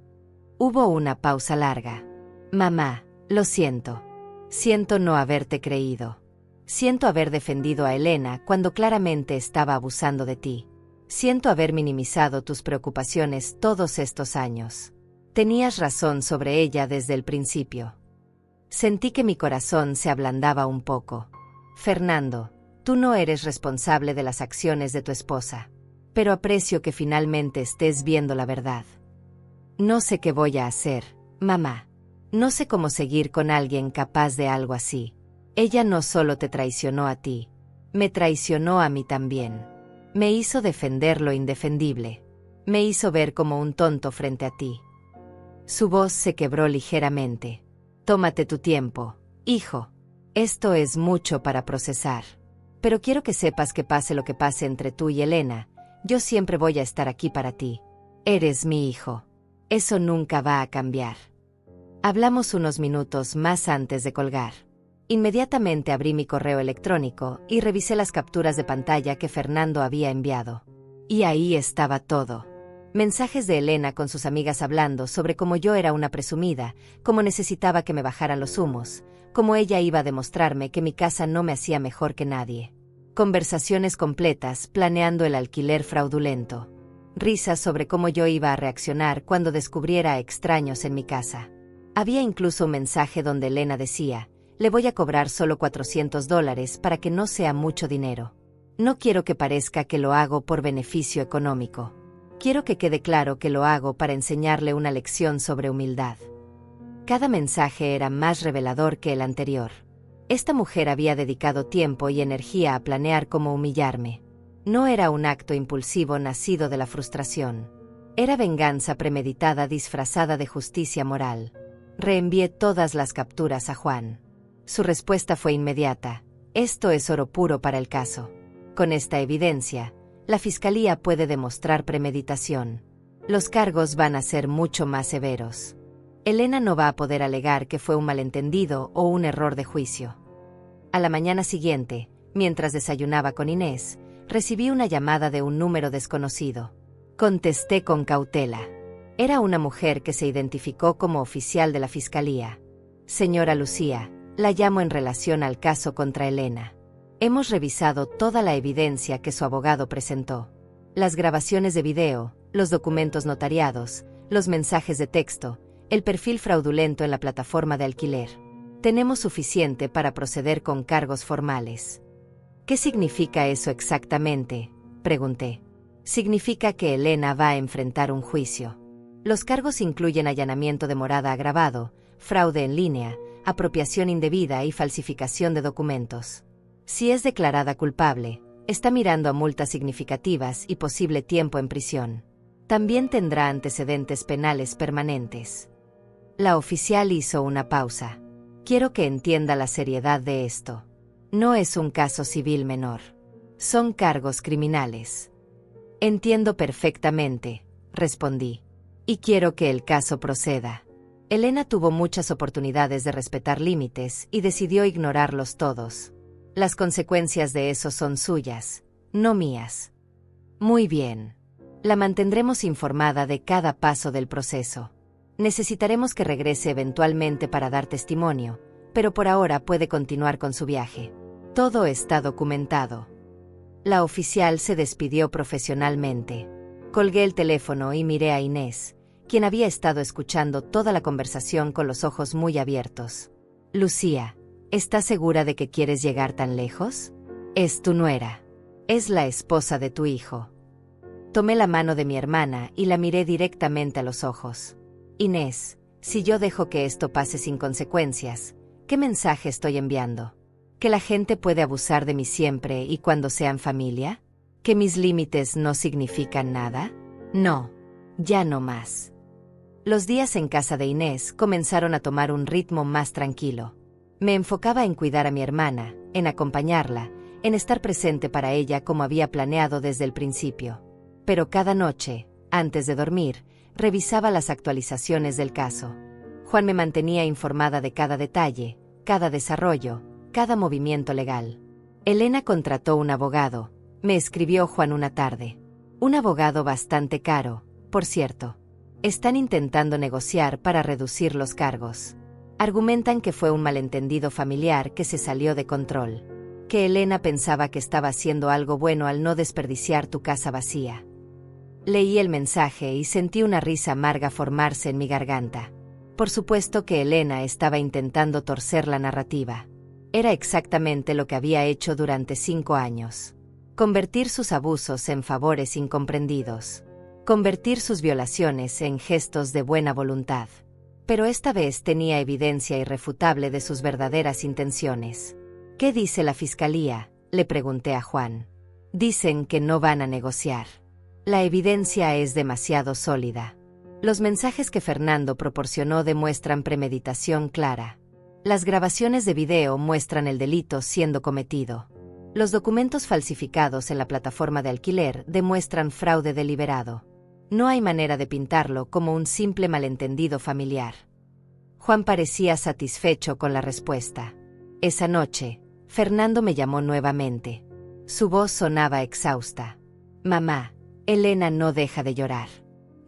Hubo una pausa larga. Mamá, lo siento. Siento no haberte creído. Siento haber defendido a Elena cuando claramente estaba abusando de ti. Siento haber minimizado tus preocupaciones todos estos años. Tenías razón sobre ella desde el principio. Sentí que mi corazón se ablandaba un poco. Fernando, tú no eres responsable de las acciones de tu esposa. Pero aprecio que finalmente estés viendo la verdad. No sé qué voy a hacer, mamá. No sé cómo seguir con alguien capaz de algo así. Ella no solo te traicionó a ti, me traicionó a mí también. Me hizo defender lo indefendible. Me hizo ver como un tonto frente a ti. Su voz se quebró ligeramente. Tómate tu tiempo, Hijo, esto es mucho para procesar. Pero quiero que sepas que pase lo que pase entre tú y Elena, yo siempre voy a estar aquí para ti. Eres mi hijo. Eso nunca va a cambiar. Hablamos unos minutos más antes de colgar. Inmediatamente abrí mi correo electrónico y revisé las capturas de pantalla que Fernando había enviado. Y ahí estaba todo. Mensajes de Elena con sus amigas hablando sobre cómo yo era una presumida, cómo necesitaba que me bajaran los humos, cómo ella iba a demostrarme que mi casa no me hacía mejor que nadie. Conversaciones completas planeando el alquiler fraudulento. Risas sobre cómo yo iba a reaccionar cuando descubriera a extraños en mi casa. Había incluso un mensaje donde Elena decía: le voy a cobrar solo $400 para que no sea mucho dinero. No quiero que parezca que lo hago por beneficio económico. Quiero que quede claro que lo hago para enseñarle una lección sobre humildad. Cada mensaje era más revelador que el anterior. Esta mujer había dedicado tiempo y energía a planear cómo humillarme. No era un acto impulsivo nacido de la frustración. Era venganza premeditada disfrazada de justicia moral. Reenvié todas las capturas a Juan. Su respuesta fue inmediata: esto es oro puro para el caso. Con esta evidencia, la fiscalía puede demostrar premeditación. Los cargos van a ser mucho más severos. Elena no va a poder alegar que fue un malentendido o un error de juicio. A la mañana siguiente, mientras desayunaba con Inés, recibí una llamada de un número desconocido. Contesté con cautela. Era una mujer que se identificó como oficial de la fiscalía. Señora Lucía, la llamo en relación al caso contra Elena. Hemos revisado toda la evidencia que su abogado presentó. Las grabaciones de video, los documentos notariados, los mensajes de texto, el perfil fraudulento en la plataforma de alquiler. Tenemos suficiente para proceder con cargos formales. ¿Qué significa eso exactamente?, pregunté. Significa que Elena va a enfrentar un juicio. Los cargos incluyen allanamiento de morada agravado, fraude en línea, apropiación indebida y falsificación de documentos. Si es declarada culpable, está mirando a multas significativas y posible tiempo en prisión. También tendrá antecedentes penales permanentes. La oficial hizo una pausa. Quiero que entienda la seriedad de esto. No es un caso civil menor. Son cargos criminales. Entiendo perfectamente, respondí. Y quiero que el caso proceda. Elena tuvo muchas oportunidades de respetar límites y decidió ignorarlos todos. Las consecuencias de eso son suyas, no mías. Muy bien. La mantendremos informada de cada paso del proceso. Necesitaremos que regrese eventualmente para dar testimonio, pero por ahora puede continuar con su viaje. Todo está documentado. La oficial se despidió profesionalmente. Colgué el teléfono y miré a Inés, quien había estado escuchando toda la conversación con los ojos muy abiertos. Lucía, ¿estás segura de que quieres llegar tan lejos? Es tu nuera. Es la esposa de tu hijo. Tomé la mano de mi hermana y la miré directamente a los ojos. Inés, si yo dejo que esto pase sin consecuencias, ¿qué mensaje estoy enviando? ¿Que la gente puede abusar de mí siempre y cuando sean familia? ¿Que mis límites no significan nada? No, ya no más. Los días en casa de Inés comenzaron a tomar un ritmo más tranquilo. Me enfocaba en cuidar a mi hermana, en acompañarla, en estar presente para ella como había planeado desde el principio. Pero cada noche, antes de dormir, revisaba las actualizaciones del caso. Juan me mantenía informada de cada detalle, cada desarrollo, cada movimiento legal. Elena contrató un abogado, me escribió Juan una tarde. Un abogado bastante caro, por cierto. Están intentando negociar para reducir los cargos. Argumentan que fue un malentendido familiar que se salió de control. Que Elena pensaba que estaba haciendo algo bueno al no desperdiciar tu casa vacía. Leí el mensaje y sentí una risa amarga formarse en mi garganta. Por supuesto que Elena estaba intentando torcer la narrativa. Era exactamente lo que había hecho durante 5 años. Convertir sus abusos en favores incomprendidos. Convertir sus violaciones en gestos de buena voluntad. Pero esta vez tenía evidencia irrefutable de sus verdaderas intenciones. ¿Qué dice la fiscalía?, le pregunté a Juan. Dicen que no van a negociar. La evidencia es demasiado sólida. Los mensajes que Fernando proporcionó demuestran premeditación clara. Las grabaciones de video muestran el delito siendo cometido. Los documentos falsificados en la plataforma de alquiler demuestran fraude deliberado. No hay manera de pintarlo como un simple malentendido familiar. Juan parecía satisfecho con la respuesta. Esa noche, Fernando me llamó nuevamente. Su voz sonaba exhausta. Mamá, Elena no deja de llorar.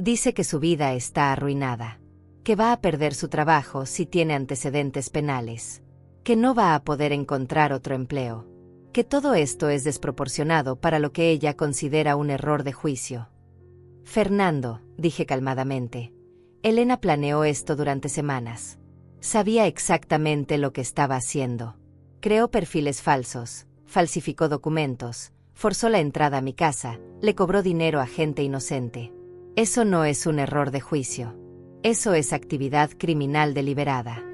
Dice que su vida está arruinada, que va a perder su trabajo si tiene antecedentes penales, que no va a poder encontrar otro empleo, que todo esto es desproporcionado para lo que ella considera un error de juicio. Fernando, dije calmadamente, Elena planeó esto durante semanas. Sabía exactamente lo que estaba haciendo. Creó perfiles falsos, falsificó documentos, forzó la entrada a mi casa, le cobró dinero a gente inocente. Eso no es un error de juicio. Eso es actividad criminal deliberada.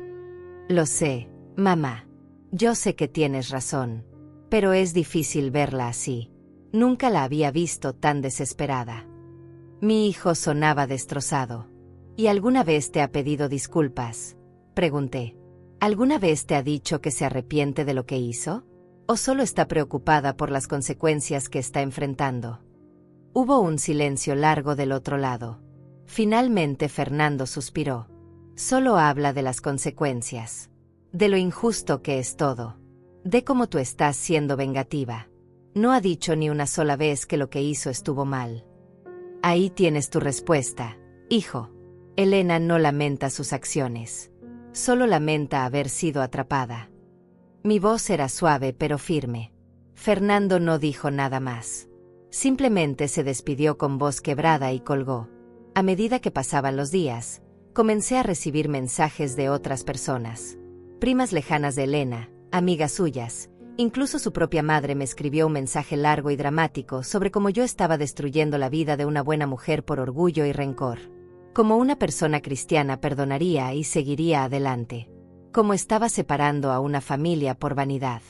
Lo sé, mamá. Yo sé que tienes razón. Pero es difícil verla así. Nunca la había visto tan desesperada. Mi hijo sonaba destrozado. ¿Y alguna vez te ha pedido disculpas?, pregunté. ¿Alguna vez te ha dicho que se arrepiente de lo que hizo? ¿O solo está preocupada por las consecuencias que está enfrentando? Hubo un silencio largo del otro lado. Finalmente Fernando suspiró. Solo habla de las consecuencias. De lo injusto que es todo. De cómo tú estás siendo vengativa. No ha dicho ni una sola vez que lo que hizo estuvo mal. Ahí tienes tu respuesta, hijo. Elena no lamenta sus acciones. Solo lamenta haber sido atrapada. Mi voz era suave pero firme. Fernando no dijo nada más. Simplemente se despidió con voz quebrada y colgó. A medida que pasaban los días, comencé a recibir mensajes de otras personas. Primas lejanas de Elena, amigas suyas, incluso su propia madre me escribió un mensaje largo y dramático sobre cómo yo estaba destruyendo la vida de una buena mujer por orgullo y rencor. Como una persona cristiana perdonaría y seguiría adelante. Como estaba separando a una familia por vanidad.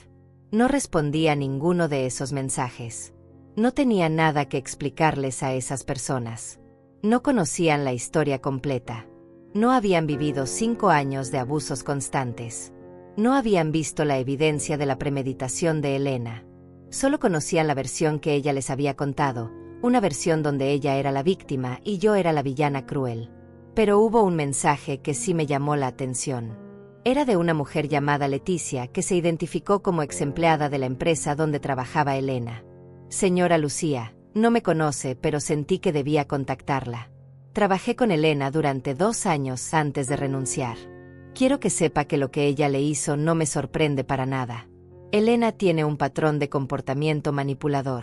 No respondí a ninguno de esos mensajes. No tenía nada que explicarles a esas personas. No conocían la historia completa. No habían vivido 5 años de abusos constantes. No habían visto la evidencia de la premeditación de Elena. Solo conocían la versión que ella les había contado, una versión donde ella era la víctima y yo era la villana cruel. Pero hubo un mensaje que sí me llamó la atención. Era de una mujer llamada Leticia que se identificó como exempleada de la empresa donde trabajaba Elena. Señora Lucía, no me conoce, pero sentí que debía contactarla. Trabajé con Elena durante 2 años antes de renunciar. Quiero que sepa que lo que ella le hizo no me sorprende para nada. Elena tiene un patrón de comportamiento manipulador.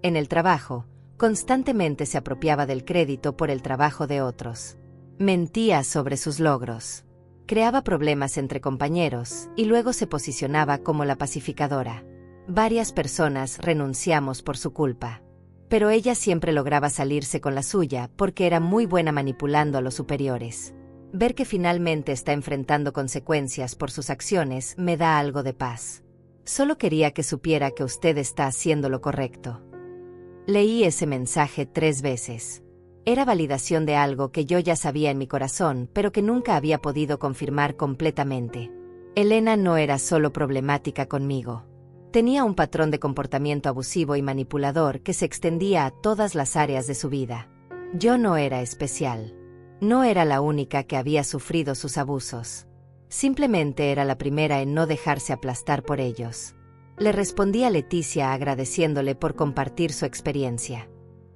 En el trabajo, constantemente se apropiaba del crédito por el trabajo de otros. Mentía sobre sus logros. Creaba problemas entre compañeros y luego se posicionaba como la pacificadora. Varias personas renunciamos por su culpa. Pero ella siempre lograba salirse con la suya porque era muy buena manipulando a los superiores. Ver que finalmente está enfrentando consecuencias por sus acciones me da algo de paz. Solo quería que supiera que usted está haciendo lo correcto. Leí ese mensaje 3 veces. Era validación de algo que yo ya sabía en mi corazón, pero que nunca había podido confirmar completamente. Elena no era solo problemática conmigo. Tenía un patrón de comportamiento abusivo y manipulador que se extendía a todas las áreas de su vida. Yo no era especial. No era la única que había sufrido sus abusos. Simplemente era la primera en no dejarse aplastar por ellos. Le respondí a Leticia agradeciéndole por compartir su experiencia.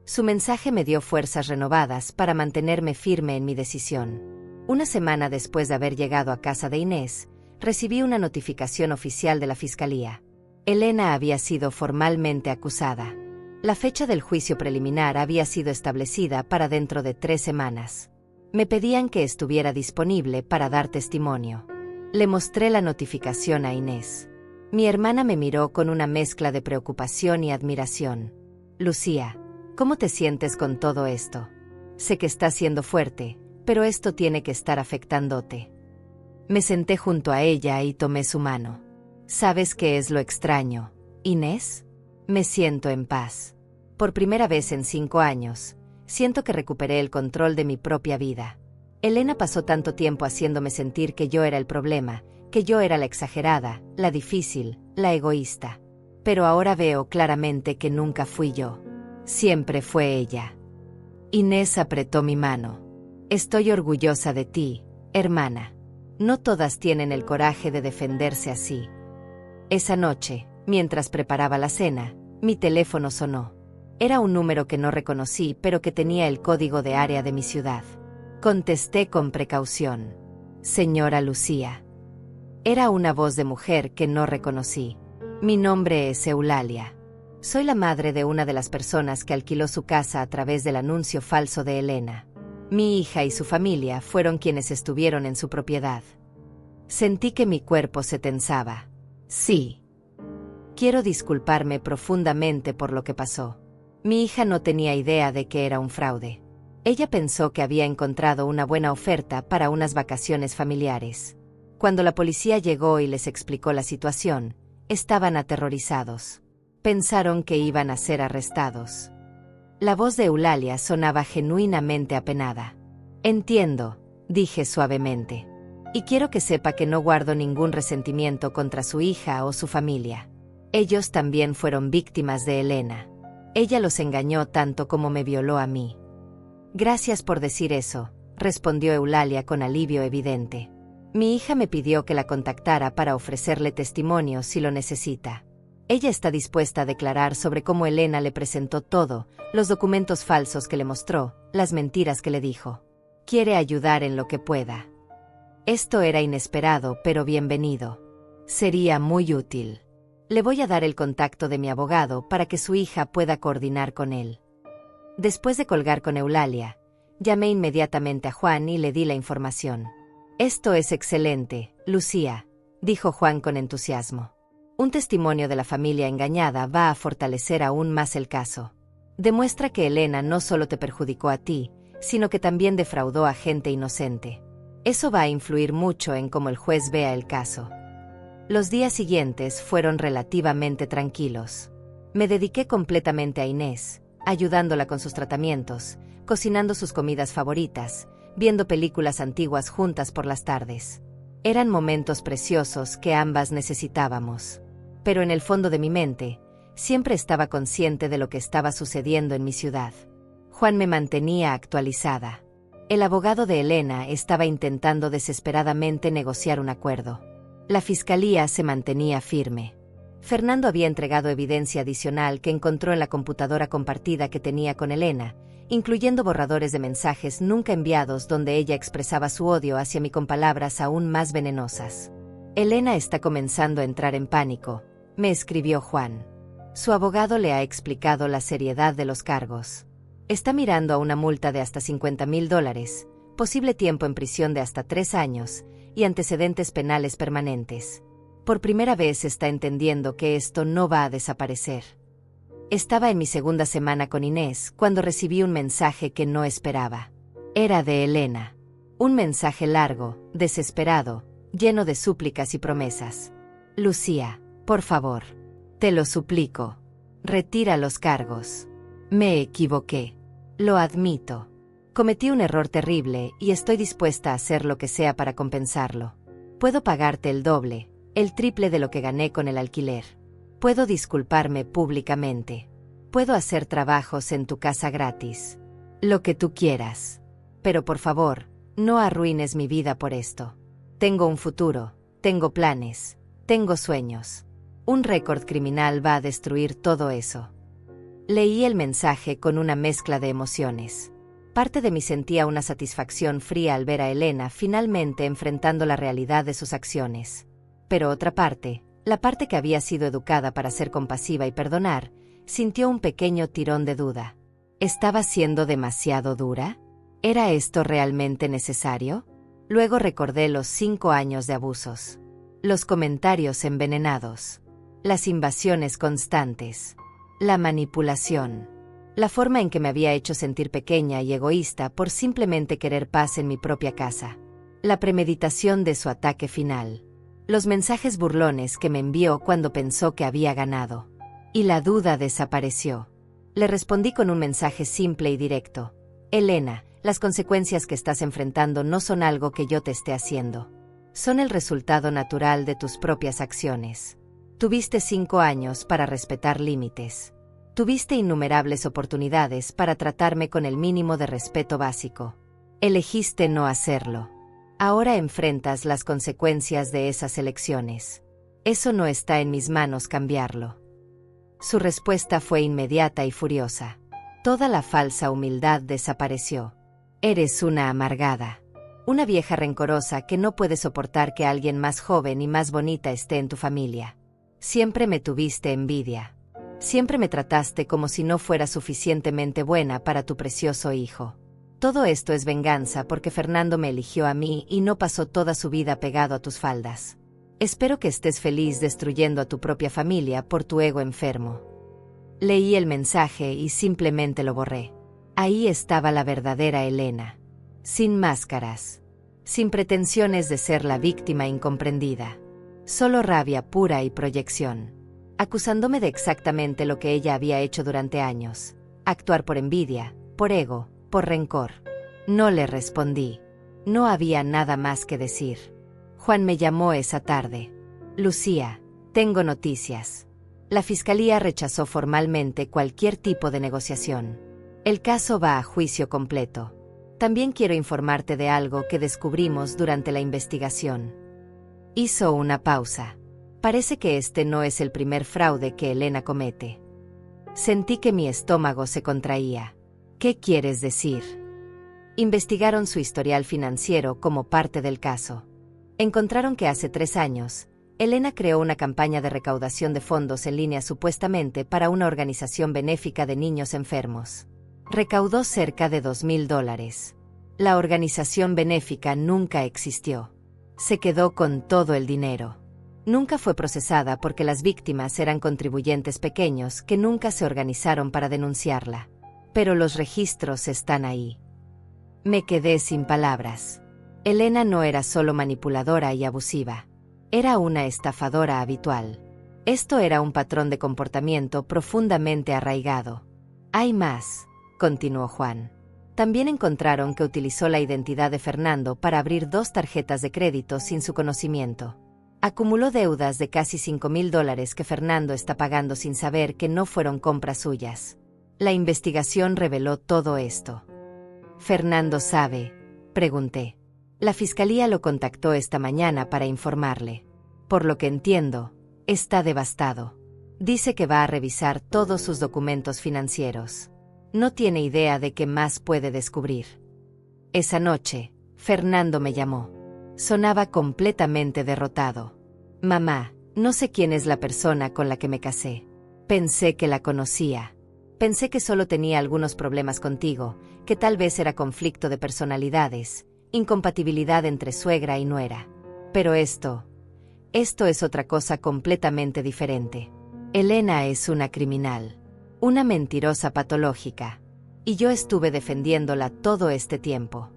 Su mensaje me dio fuerzas renovadas para mantenerme firme en mi decisión. Una semana después de haber llegado a casa de Inés, recibí una notificación oficial de la Fiscalía. Elena había sido formalmente acusada. La fecha del juicio preliminar había sido establecida para dentro de 3 semanas. Me pedían que estuviera disponible para dar testimonio. Le mostré la notificación a Inés. Mi hermana me miró con una mezcla de preocupación y admiración. Lucía, ¿cómo te sientes con todo esto? Sé que estás siendo fuerte, pero esto tiene que estar afectándote. Me senté junto a ella y tomé su mano. ¿Sabes qué es lo extraño, Inés? Me siento en paz. Por primera vez en 5 años, siento que recuperé el control de mi propia vida. Elena pasó tanto tiempo haciéndome sentir que yo era el problema, que yo era la exagerada, la difícil, la egoísta. Pero ahora veo claramente que nunca fui yo. Siempre fue ella. Inés apretó mi mano. Estoy orgullosa de ti, hermana. No todas tienen el coraje de defenderse así. Esa noche, mientras preparaba la cena, mi teléfono sonó. Era un número que no reconocí, pero que tenía el código de área de mi ciudad. Contesté con precaución. Señora Lucía. Era una voz de mujer que no reconocí. Mi nombre es Eulalia. Soy la madre de una de las personas que alquiló su casa a través del anuncio falso de Elena. Mi hija y su familia fueron quienes estuvieron en su propiedad. Sentí que mi cuerpo se tensaba. Sí. Quiero disculparme profundamente por lo que pasó. Mi hija no tenía idea de que era un fraude. Ella pensó que había encontrado una buena oferta para unas vacaciones familiares. Cuando la policía llegó y les explicó la situación, estaban aterrorizados. Pensaron que iban a ser arrestados. La voz de Eulalia sonaba genuinamente apenada. Entiendo, dije suavemente. Y quiero que sepa que no guardo ningún resentimiento contra su hija o su familia. Ellos también fueron víctimas de Elena. Ella los engañó tanto como me violó a mí. Gracias por decir eso, respondió Eulalia con alivio evidente. Mi hija me pidió que la contactara para ofrecerle testimonio si lo necesita. Ella está dispuesta a declarar sobre cómo Elena le presentó todo, los documentos falsos que le mostró, las mentiras que le dijo. Quiere ayudar en lo que pueda. Esto era inesperado, pero bienvenido. Sería muy útil. Le voy a dar el contacto de mi abogado para que su hija pueda coordinar con él. Después de colgar con Eulalia, llamé inmediatamente a Juan y le di la información. Esto es excelente, Lucía, dijo Juan con entusiasmo. Un testimonio de la familia engañada va a fortalecer aún más el caso. Demuestra que Elena no solo te perjudicó a ti, sino que también defraudó a gente inocente. Eso va a influir mucho en cómo el juez vea el caso. Los días siguientes fueron relativamente tranquilos. Me dediqué completamente a Inés, ayudándola con sus tratamientos, cocinando sus comidas favoritas, viendo películas antiguas juntas por las tardes. Eran momentos preciosos que ambas necesitábamos. Pero en el fondo de mi mente, siempre estaba consciente de lo que estaba sucediendo en mi ciudad. Juan me mantenía actualizada. El abogado de Elena estaba intentando desesperadamente negociar un acuerdo. La fiscalía se mantenía firme. Fernando había entregado evidencia adicional que encontró en la computadora compartida que tenía con Elena, incluyendo borradores de mensajes nunca enviados donde ella expresaba su odio hacia mí con palabras aún más venenosas. Elena está comenzando a entrar en pánico, me escribió Juan. Su abogado le ha explicado la seriedad de los cargos. Está mirando a una multa de hasta $50,000, posible tiempo en prisión de hasta 3 años y antecedentes penales permanentes. Por primera vez está entendiendo que esto no va a desaparecer. Estaba en mi segunda semana con Inés cuando recibí un mensaje que no esperaba. Era de Elena. Un mensaje largo, desesperado, lleno de súplicas y promesas. Lucía, por favor. Te lo suplico. Retira los cargos. Me equivoqué. Lo admito. Cometí un error terrible y estoy dispuesta a hacer lo que sea para compensarlo. Puedo pagarte el doble, el triple de lo que gané con el alquiler. Puedo disculparme públicamente. Puedo hacer trabajos en tu casa gratis. Lo que tú quieras. Pero por favor, no arruines mi vida por esto. Tengo un futuro, tengo planes, tengo sueños. Un récord criminal va a destruir todo eso. Leí el mensaje con una mezcla de emociones. Parte de mí sentía una satisfacción fría al ver a Elena finalmente enfrentando la realidad de sus acciones. Pero otra parte, la parte que había sido educada para ser compasiva y perdonar, sintió un pequeño tirón de duda. ¿Estaba siendo demasiado dura? ¿Era esto realmente necesario? Luego recordé los 5 años de abusos. Los comentarios envenenados. Las invasiones constantes. La manipulación. La forma en que me había hecho sentir pequeña y egoísta por simplemente querer paz en mi propia casa. La premeditación de su ataque final. Los mensajes burlones que me envió cuando pensó que había ganado. Y la duda desapareció. Le respondí con un mensaje simple y directo. Elena, las consecuencias que estás enfrentando no son algo que yo te esté haciendo. Son el resultado natural de tus propias acciones. Tuviste 5 años para respetar límites. Tuviste innumerables oportunidades para tratarme con el mínimo de respeto básico. Elegiste no hacerlo. Ahora enfrentas las consecuencias de esas elecciones. Eso no está en mis manos cambiarlo. Su respuesta fue inmediata y furiosa. Toda la falsa humildad desapareció. Eres una amargada. Una vieja rencorosa que no puede soportar que alguien más joven y más bonita esté en tu familia. Siempre me tuviste envidia. Siempre me trataste como si no fuera suficientemente buena para tu precioso hijo. Todo esto es venganza porque Fernando me eligió a mí y no pasó toda su vida pegado a tus faldas. Espero que estés feliz destruyendo a tu propia familia por tu ego enfermo. Leí el mensaje y simplemente lo borré. Ahí estaba la verdadera Elena. Sin máscaras. Sin pretensiones de ser la víctima incomprendida. Solo rabia pura y proyección. Acusándome de exactamente lo que ella había hecho durante años. Actuar por envidia, por ego, por rencor. No le respondí. No había nada más que decir. Juan me llamó esa tarde. Lucía, tengo noticias. La fiscalía rechazó formalmente cualquier tipo de negociación. El caso va a juicio completo. También quiero informarte de algo que descubrimos durante la investigación. Hizo una pausa. Parece que este no es el primer fraude que Elena comete. Sentí que mi estómago se contraía. ¿Qué quieres decir? Investigaron su historial financiero como parte del caso. Encontraron que hace 3 años, Elena creó una campaña de recaudación de fondos en línea supuestamente para una organización benéfica de niños enfermos. Recaudó cerca de $2,000. La organización benéfica nunca existió. Se quedó con todo el dinero. Nunca fue procesada porque las víctimas eran contribuyentes pequeños que nunca se organizaron para denunciarla. Pero los registros están ahí. Me quedé sin palabras. Elena no era solo manipuladora y abusiva. Era una estafadora habitual. Esto era un patrón de comportamiento profundamente arraigado. Hay más, continuó Juan. También encontraron que utilizó la identidad de Fernando para abrir 2 tarjetas de crédito sin su conocimiento. Acumuló deudas de casi $5,000 que Fernando está pagando sin saber que no fueron compras suyas. La investigación reveló todo esto. ¿Fernando sabe?, pregunté. La fiscalía lo contactó esta mañana para informarle. Por lo que entiendo, está devastado. Dice que va a revisar todos sus documentos financieros. No tiene idea de qué más puede descubrir. Esa noche, Fernando me llamó. Sonaba completamente derrotado. Mamá, no sé quién es la persona con la que me casé. Pensé que la conocía. Pensé que solo tenía algunos problemas contigo, que tal vez era conflicto de personalidades, incompatibilidad entre suegra y nuera. Pero esto es otra cosa completamente diferente. Elena es una criminal. Una mentirosa patológica. Y yo estuve defendiéndola todo este tiempo.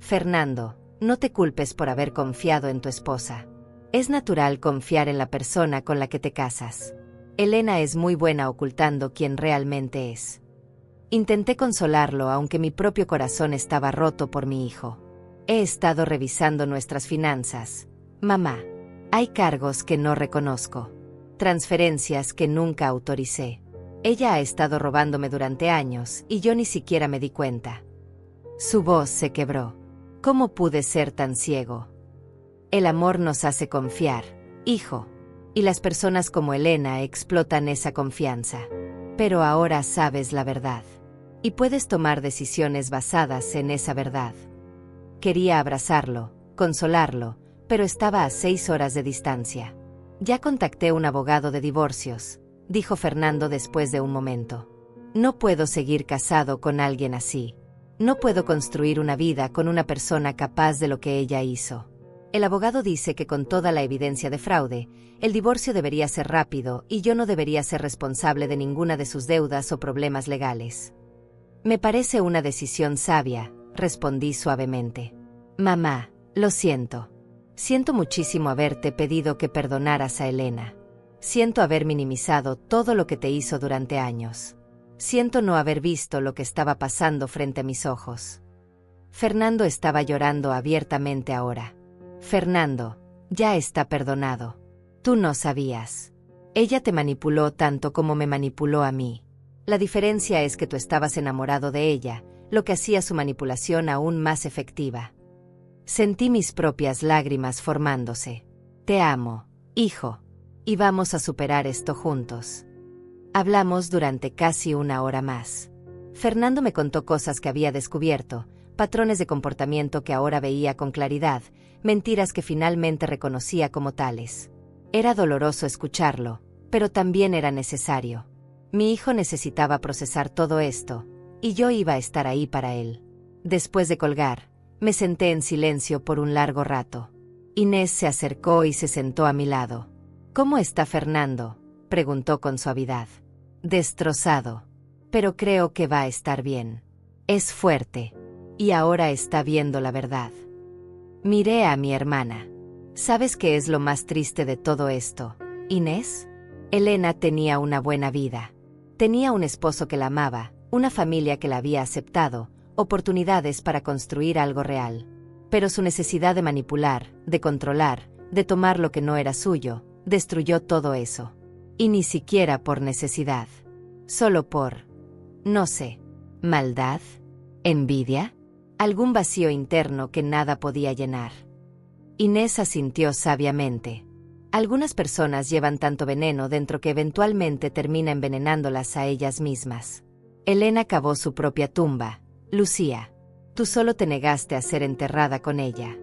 Fernando, no te culpes por haber confiado en tu esposa. Es natural confiar en la persona con la que te casas. Elena es muy buena ocultando quién realmente es. Intenté consolarlo aunque mi propio corazón estaba roto por mi hijo. He estado revisando nuestras finanzas. Mamá, hay cargos que no reconozco. Transferencias que nunca autoricé. Ella ha estado robándome durante años y yo ni siquiera me di cuenta. Su voz se quebró. ¿Cómo pude ser tan ciego? El amor nos hace confiar, hijo. Y las personas como Elena explotan esa confianza. Pero ahora sabes la verdad. Y puedes tomar decisiones basadas en esa verdad. Quería abrazarlo, consolarlo, pero estaba a 6 horas de distancia. Ya contacté a un abogado de divorcios, dijo Fernando después de un momento. No puedo seguir casado con alguien así. No puedo construir una vida con una persona capaz de lo que ella hizo. El abogado dice que con toda la evidencia de fraude, el divorcio debería ser rápido y yo no debería ser responsable de ninguna de sus deudas o problemas legales. Me parece una decisión sabia, respondí suavemente. Mamá, lo siento. Siento muchísimo haberte pedido que perdonaras a Elena. Siento haber minimizado todo lo que te hizo durante años. Siento no haber visto lo que estaba pasando frente a mis ojos. Fernando estaba llorando abiertamente ahora. Fernando, ya está perdonado. Tú no sabías. Ella te manipuló tanto como me manipuló a mí. La diferencia es que tú estabas enamorado de ella, lo que hacía su manipulación aún más efectiva. Sentí mis propias lágrimas formándose. Te amo, hijo. Y vamos a superar esto juntos. Hablamos durante casi una hora más. Fernando me contó cosas que había descubierto, patrones de comportamiento que ahora veía con claridad, mentiras que finalmente reconocía como tales. Era doloroso escucharlo, pero también era necesario. Mi hijo necesitaba procesar todo esto, y yo iba a estar ahí para él. Después de colgar, me senté en silencio por un largo rato. Inés se acercó y se sentó a mi lado. ¿Cómo está Fernando?, preguntó con suavidad. Destrozado. Pero creo que va a estar bien. Es fuerte. Y ahora está viendo la verdad. Miré a mi hermana. ¿Sabes qué es lo más triste de todo esto, Inés? Elena tenía una buena vida. Tenía un esposo que la amaba, una familia que la había aceptado, oportunidades para construir algo real. Pero su necesidad de manipular, de controlar, de tomar lo que no era suyo, destruyó todo eso. Y ni siquiera por necesidad. Solo por, no sé, maldad, envidia, algún vacío interno que nada podía llenar. Inés asintió sabiamente. Algunas personas llevan tanto veneno dentro que eventualmente termina envenenándolas a ellas mismas. Elena cavó su propia tumba. Lucía, tú solo te negaste a ser enterrada con ella.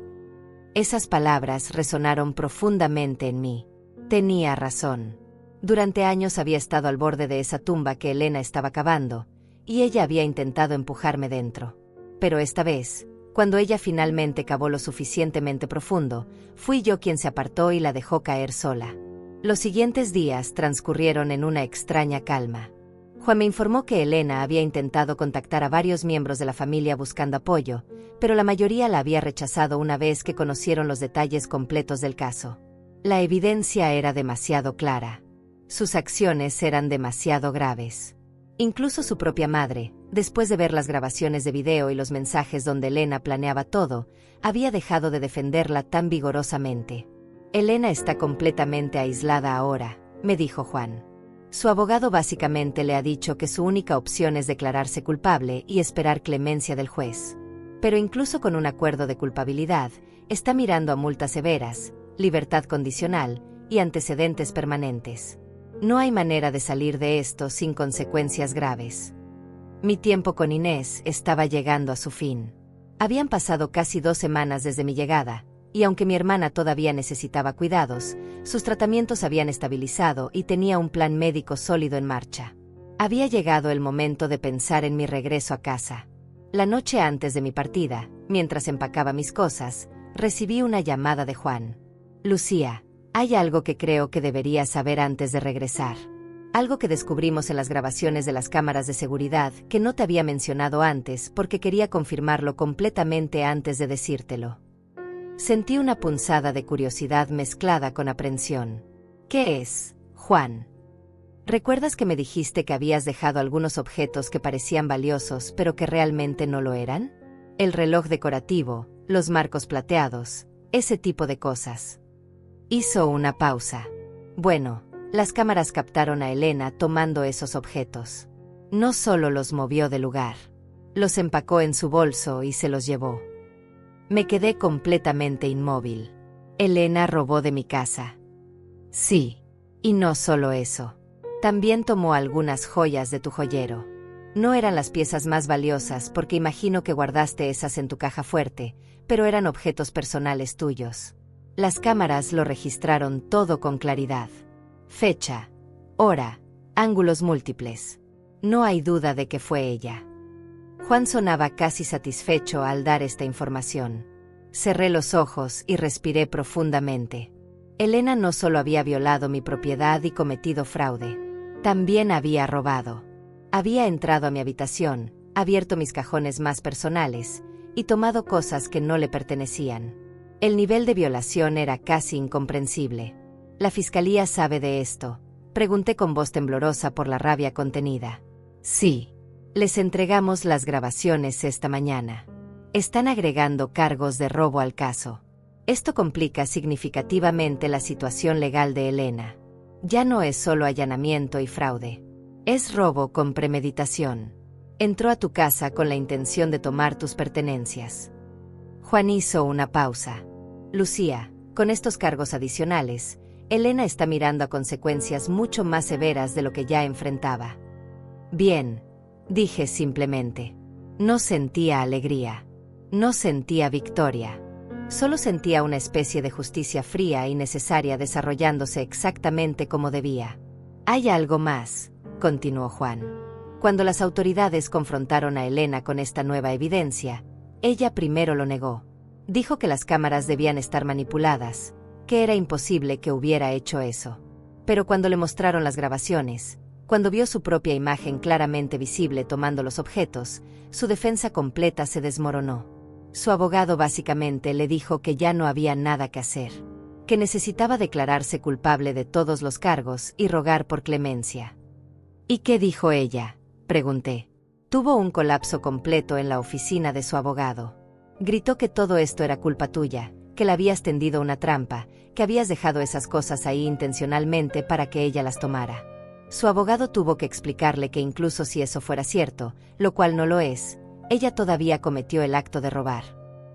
Esas palabras resonaron profundamente en mí. Tenía razón. Durante años había estado al borde de esa tumba que Elena estaba cavando, y ella había intentado empujarme dentro. Pero esta vez, cuando ella finalmente cavó lo suficientemente profundo, fui yo quien se apartó y la dejó caer sola. Los siguientes días transcurrieron en una extraña calma. Juan me informó que Elena había intentado contactar a varios miembros de la familia buscando apoyo, pero la mayoría la había rechazado una vez que conocieron los detalles completos del caso. La evidencia era demasiado clara. Sus acciones eran demasiado graves. Incluso su propia madre, después de ver las grabaciones de video y los mensajes donde Elena planeaba todo, había dejado de defenderla tan vigorosamente. Elena está completamente aislada ahora, me dijo Juan. Su abogado básicamente le ha dicho que su única opción es declararse culpable y esperar clemencia del juez. Pero incluso con un acuerdo de culpabilidad, está mirando a multas severas, libertad condicional y antecedentes permanentes. No hay manera de salir de esto sin consecuencias graves. Mi tiempo con Inés estaba llegando a su fin. Habían pasado casi 2 semanas desde mi llegada, y aunque mi hermana todavía necesitaba cuidados, sus tratamientos habían estabilizado y tenía un plan médico sólido en marcha. Había llegado el momento de pensar en mi regreso a casa. La noche antes de mi partida, mientras empacaba mis cosas, recibí una llamada de Juan. Lucía, hay algo que creo que deberías saber antes de regresar. Algo que descubrimos en las grabaciones de las cámaras de seguridad que no te había mencionado antes porque quería confirmarlo completamente antes de decírtelo. Sentí una punzada de curiosidad mezclada con aprensión. ¿Qué es, Juan? ¿Recuerdas que me dijiste que habías dejado algunos objetos que parecían valiosos pero que realmente no lo eran? El reloj decorativo, los marcos plateados, ese tipo de cosas. Hizo una pausa. Bueno, las cámaras captaron a Elena tomando esos objetos. No solo los movió de lugar. Los empacó en su bolso y se los llevó. Me quedé completamente inmóvil. Elena robó de mi casa. Sí. Y no solo eso. También tomó algunas joyas de tu joyero. No eran las piezas más valiosas porque imagino que guardaste esas en tu caja fuerte, pero eran objetos personales tuyos. Las cámaras lo registraron todo con claridad. Fecha, hora, ángulos múltiples. No hay duda de que fue ella. Juan sonaba casi satisfecho al dar esta información. Cerré los ojos y respiré profundamente. Elena no solo había violado mi propiedad y cometido fraude, también había robado. Había entrado a mi habitación, abierto mis cajones más personales y tomado cosas que no le pertenecían. El nivel de violación era casi incomprensible. ¿La fiscalía sabe de esto?, pregunté con voz temblorosa por la rabia contenida. Sí. Les entregamos las grabaciones esta mañana. Están agregando cargos de robo al caso. Esto complica significativamente la situación legal de Elena. Ya no es solo allanamiento y fraude. Es robo con premeditación. Entró a tu casa con la intención de tomar tus pertenencias. Juan hizo una pausa. Lucía, con estos cargos adicionales, Elena está mirando a consecuencias mucho más severas de lo que ya enfrentaba. Bien, dije simplemente. No sentía alegría. No sentía victoria. Solo sentía una especie de justicia fría y necesaria desarrollándose exactamente como debía. Hay algo más, continuó Juan. Cuando las autoridades confrontaron a Elena con esta nueva evidencia, ella primero lo negó. Dijo que las cámaras debían estar manipuladas, que era imposible que hubiera hecho eso. Pero cuando le mostraron las grabaciones, cuando vio su propia imagen claramente visible tomando los objetos, su defensa completa se desmoronó. Su abogado básicamente le dijo que ya no había nada que hacer, que necesitaba declararse culpable de todos los cargos y rogar por clemencia. ¿Y qué dijo ella?, pregunté. Tuvo un colapso completo en la oficina de su abogado. Gritó que todo esto era culpa tuya, que le habías tendido una trampa, que habías dejado esas cosas ahí intencionalmente para que ella las tomara. Su abogado tuvo que explicarle que incluso si eso fuera cierto, lo cual no lo es, ella todavía cometió el acto de robar.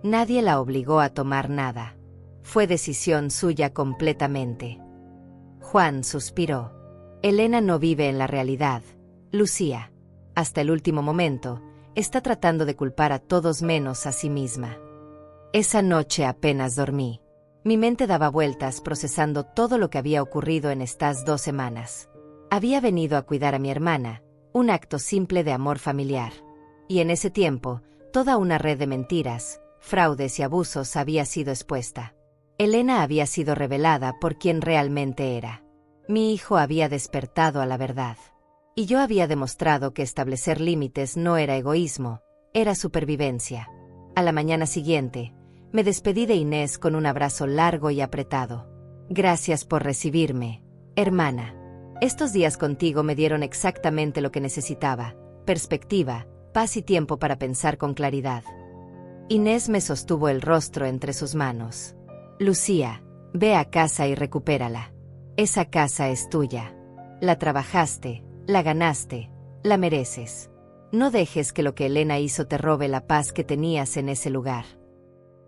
Nadie la obligó a tomar nada. Fue decisión suya completamente. Juan suspiró. Elena no vive en la realidad, Lucía. Hasta el último momento, está tratando de culpar a todos menos a sí misma. Esa noche apenas dormí. Mi mente daba vueltas procesando todo lo que había ocurrido en estas 2 semanas. Había venido a cuidar a mi hermana, un acto simple de amor familiar. Y en ese tiempo, toda una red de mentiras, fraudes y abusos había sido expuesta. Elena había sido revelada por quien realmente era. Mi hijo había despertado a la verdad. Y yo había demostrado que establecer límites no era egoísmo, era supervivencia. A la mañana siguiente, me despedí de Inés con un abrazo largo y apretado. Gracias por recibirme, hermana. Estos días contigo me dieron exactamente lo que necesitaba: perspectiva, paz y tiempo para pensar con claridad. Inés me sostuvo el rostro entre sus manos. Lucía, ve a casa y recupérala. Esa casa es tuya. La trabajaste, la ganaste, la mereces. No dejes que lo que Elena hizo te robe la paz que tenías en ese lugar.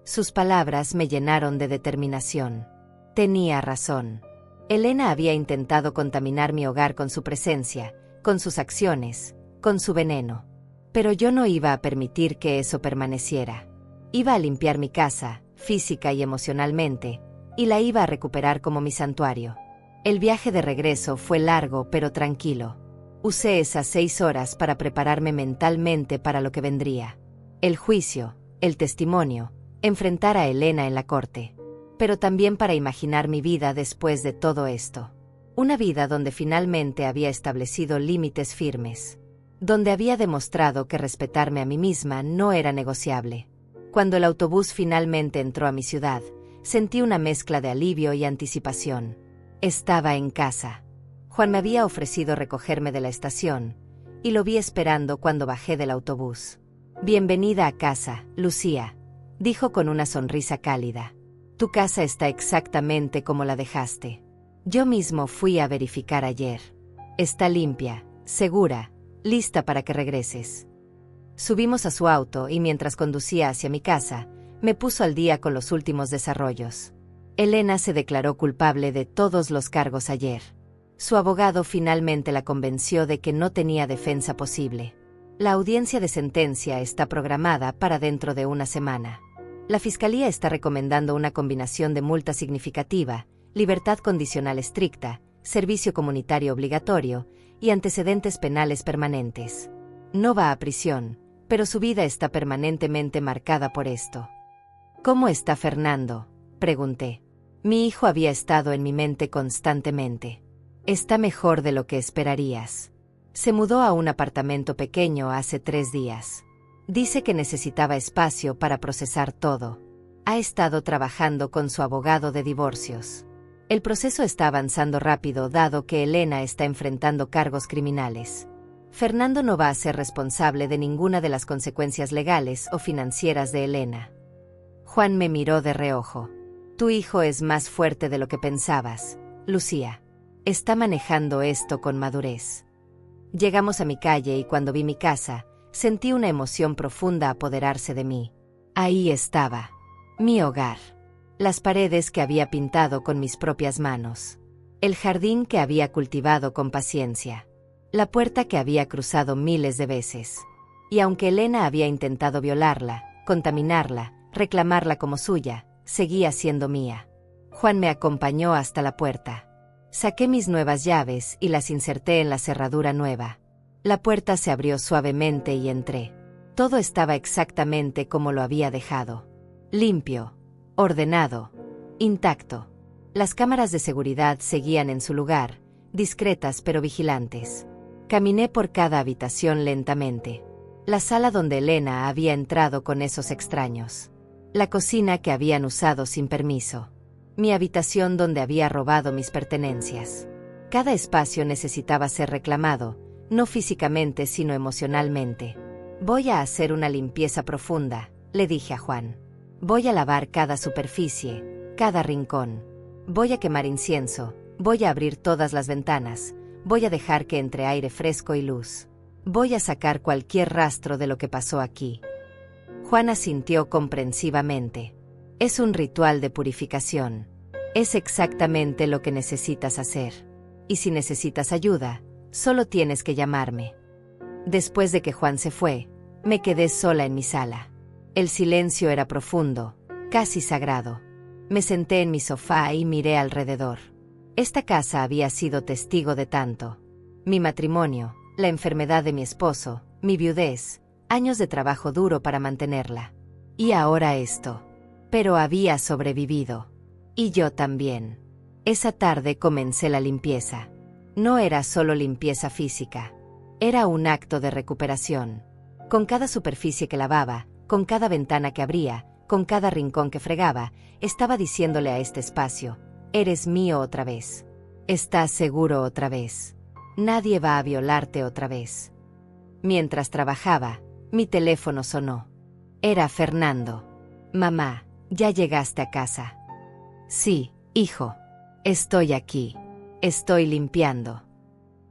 Sus palabras me llenaron de determinación. Tenía razón. Elena había intentado contaminar mi hogar con su presencia, con sus acciones, con su veneno. Pero yo no iba a permitir que eso permaneciera. Iba a limpiar mi casa, física y emocionalmente, y la iba a recuperar como mi santuario. El viaje de regreso fue largo pero tranquilo. Usé esas 6 horas para prepararme mentalmente para lo que vendría. El juicio, el testimonio, enfrentar a Elena en la corte. Pero también para imaginar mi vida después de todo esto. Una vida donde finalmente había establecido límites firmes. Donde había demostrado que respetarme a mí misma no era negociable. Cuando el autobús finalmente entró a mi ciudad, sentí una mezcla de alivio y anticipación. Estaba en casa. Juan me había ofrecido recogerme de la estación, y lo vi esperando cuando bajé del autobús. Bienvenida a casa, Lucía, dijo con una sonrisa cálida. Tu casa está exactamente como la dejaste. Yo mismo fui a verificar ayer. Está limpia, segura, lista para que regreses. Subimos a su auto y mientras conducía hacia mi casa, me puso al día con los últimos desarrollos. Elena se declaró culpable de todos los cargos ayer. Su abogado finalmente la convenció de que no tenía defensa posible. La audiencia de sentencia está programada para dentro de una semana. La Fiscalía está recomendando una combinación de multa significativa, libertad condicional estricta, servicio comunitario obligatorio y antecedentes penales permanentes. No va a prisión, pero su vida está permanentemente marcada por esto. ¿Cómo está Fernando?, pregunté. Mi hijo había estado en mi mente constantemente. Está mejor de lo que esperarías. Se mudó a un apartamento pequeño hace 3 días. Dice que necesitaba espacio para procesar todo. Ha estado trabajando con su abogado de divorcios. El proceso está avanzando rápido dado que Elena está enfrentando cargos criminales. Fernando no va a ser responsable de ninguna de las consecuencias legales o financieras de Elena. Juan me miró de reojo. Tu hijo es más fuerte de lo que pensabas, Lucía. Está manejando esto con madurez. Llegamos a mi calle y cuando vi mi casa, sentí una emoción profunda apoderarse de mí. Ahí estaba. Mi hogar. Las paredes que había pintado con mis propias manos. El jardín que había cultivado con paciencia. La puerta que había cruzado miles de veces. Y aunque Elena había intentado violarla, contaminarla, reclamarla como suya, seguía siendo mía. Juan me acompañó hasta la puerta. Saqué mis nuevas llaves y las inserté en la cerradura nueva. La puerta se abrió suavemente y entré. Todo estaba exactamente como lo había dejado. Limpio, ordenado, intacto. Las cámaras de seguridad seguían en su lugar, discretas pero vigilantes. Caminé por cada habitación lentamente. La sala donde Elena había entrado con esos extraños. La cocina que habían usado sin permiso. Mi habitación donde había robado mis pertenencias. Cada espacio necesitaba ser reclamado, no físicamente sino emocionalmente. Voy a hacer una limpieza profunda, le dije a Juan. Voy a lavar cada superficie, cada rincón. Voy a quemar incienso, voy a abrir todas las ventanas, voy a dejar que entre aire fresco y luz. Voy a sacar cualquier rastro de lo que pasó aquí. Juan asintió comprensivamente. Es un ritual de purificación. Es exactamente lo que necesitas hacer. Y si necesitas ayuda, solo tienes que llamarme. Después de que Juan se fue, me quedé sola en mi sala. El silencio era profundo, casi sagrado. Me senté en mi sofá y miré alrededor. Esta casa había sido testigo de tanto. Mi matrimonio, la enfermedad de mi esposo, mi viudez, años de trabajo duro para mantenerla. Y ahora esto. Pero había sobrevivido. Y yo también. Esa tarde comencé la limpieza. No era solo limpieza física. Era un acto de recuperación. Con cada superficie que lavaba, con cada ventana que abría, con cada rincón que fregaba, estaba diciéndole a este espacio: eres mío otra vez. Estás seguro otra vez. Nadie va a violarte otra vez. Mientras trabajaba, mi teléfono sonó. Era Fernando. Mamá, ¿ya llegaste a casa? Sí, hijo. Estoy aquí. Estoy limpiando.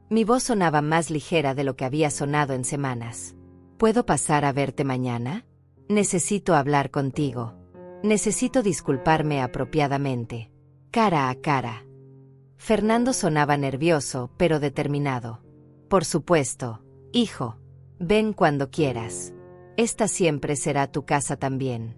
Mi voz sonaba más ligera de lo que había sonado en semanas. ¿Puedo pasar a verte mañana? Necesito hablar contigo. Necesito disculparme apropiadamente. Cara a cara. Fernando sonaba nervioso, pero determinado. Por supuesto, hijo. Ven cuando quieras. Esta siempre será tu casa también.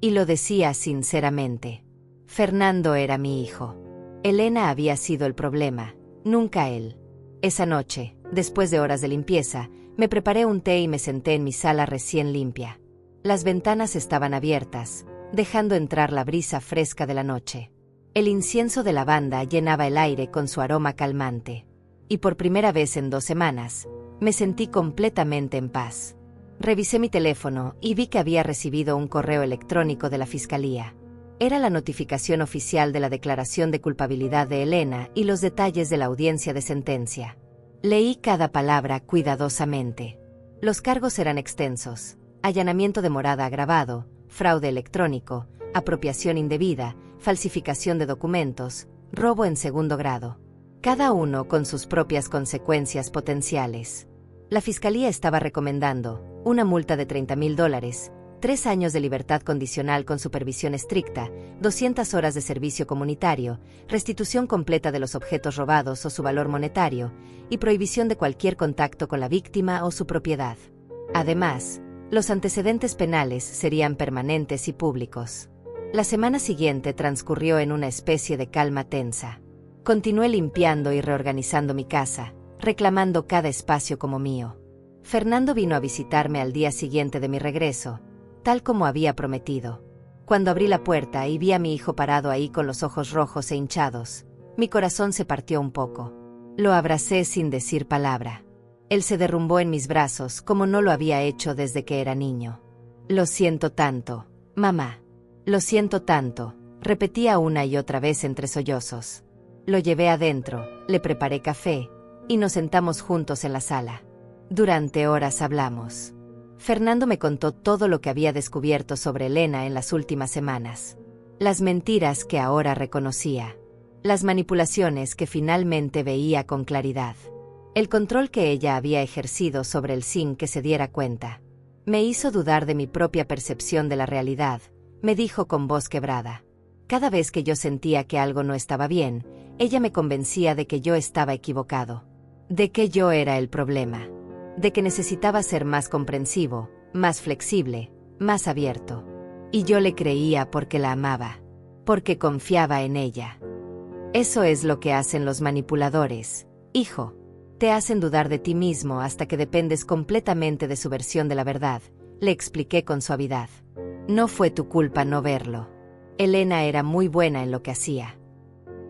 Y lo decía sinceramente. Fernando era mi hijo. Elena había sido el problema, nunca él. Esa noche, después de horas de limpieza, me preparé un té y me senté en mi sala recién limpia. Las ventanas estaban abiertas, dejando entrar la brisa fresca de la noche. El incienso de lavanda llenaba el aire con su aroma calmante. Y por primera vez en 2 semanas, me sentí completamente en paz. Revisé mi teléfono y vi que había recibido un correo electrónico de la Fiscalía. Era la notificación oficial de la declaración de culpabilidad de Elena y los detalles de la audiencia de sentencia. Leí cada palabra cuidadosamente. Los cargos eran extensos: allanamiento de morada agravado, fraude electrónico, apropiación indebida, falsificación de documentos, robo en segundo grado. Cada uno con sus propias consecuencias potenciales. La Fiscalía estaba recomendando una multa de $30,000, 3 años de libertad condicional con supervisión estricta, 200 horas de servicio comunitario, restitución completa de los objetos robados o su valor monetario, y prohibición de cualquier contacto con la víctima o su propiedad. Además, los antecedentes penales serían permanentes y públicos. La semana siguiente transcurrió en una especie de calma tensa. Continué limpiando y reorganizando mi casa, reclamando cada espacio como mío. Fernando vino a visitarme al día siguiente de mi regreso, tal como había prometido. Cuando abrí la puerta y vi a mi hijo parado ahí con los ojos rojos e hinchados, mi corazón se partió un poco. Lo abracé sin decir palabra. Él se derrumbó en mis brazos como no lo había hecho desde que era niño. Lo siento tanto, mamá. Lo siento tanto, repetía una y otra vez entre sollozos. Lo llevé adentro, le preparé café, y nos sentamos juntos en la sala. Durante horas hablamos. Fernando me contó todo lo que había descubierto sobre Elena en las últimas semanas. Las mentiras que ahora reconocía. Las manipulaciones que finalmente veía con claridad. El control que ella había ejercido sobre él sin que se diera cuenta. Me hizo dudar de mi propia percepción de la realidad, me dijo con voz quebrada. Cada vez que yo sentía que algo no estaba bien, ella me convencía de que yo estaba equivocado. De que yo era el problema. De que necesitaba ser más comprensivo, más flexible, más abierto. Y yo le creía porque la amaba. Porque confiaba en ella. Eso es lo que hacen los manipuladores, hijo. Te hacen dudar de ti mismo hasta que dependes completamente de su versión de la verdad, le expliqué con suavidad. No fue tu culpa no verlo. Elena era muy buena en lo que hacía.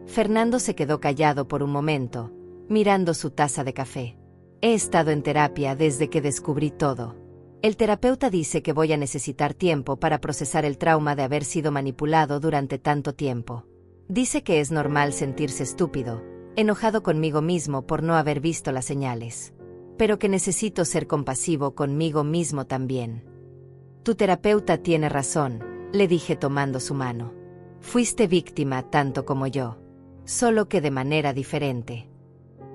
Fernando se quedó callado por un momento, mirando su taza de café. He estado en terapia desde que descubrí todo. El terapeuta dice que voy a necesitar tiempo para procesar el trauma de haber sido manipulado durante tanto tiempo. Dice que es normal sentirse estúpido, enojado conmigo mismo por no haber visto las señales. Pero que necesito ser compasivo conmigo mismo también. Tu terapeuta tiene razón, le dije tomando su mano. Fuiste víctima tanto como yo. Solo que de manera diferente.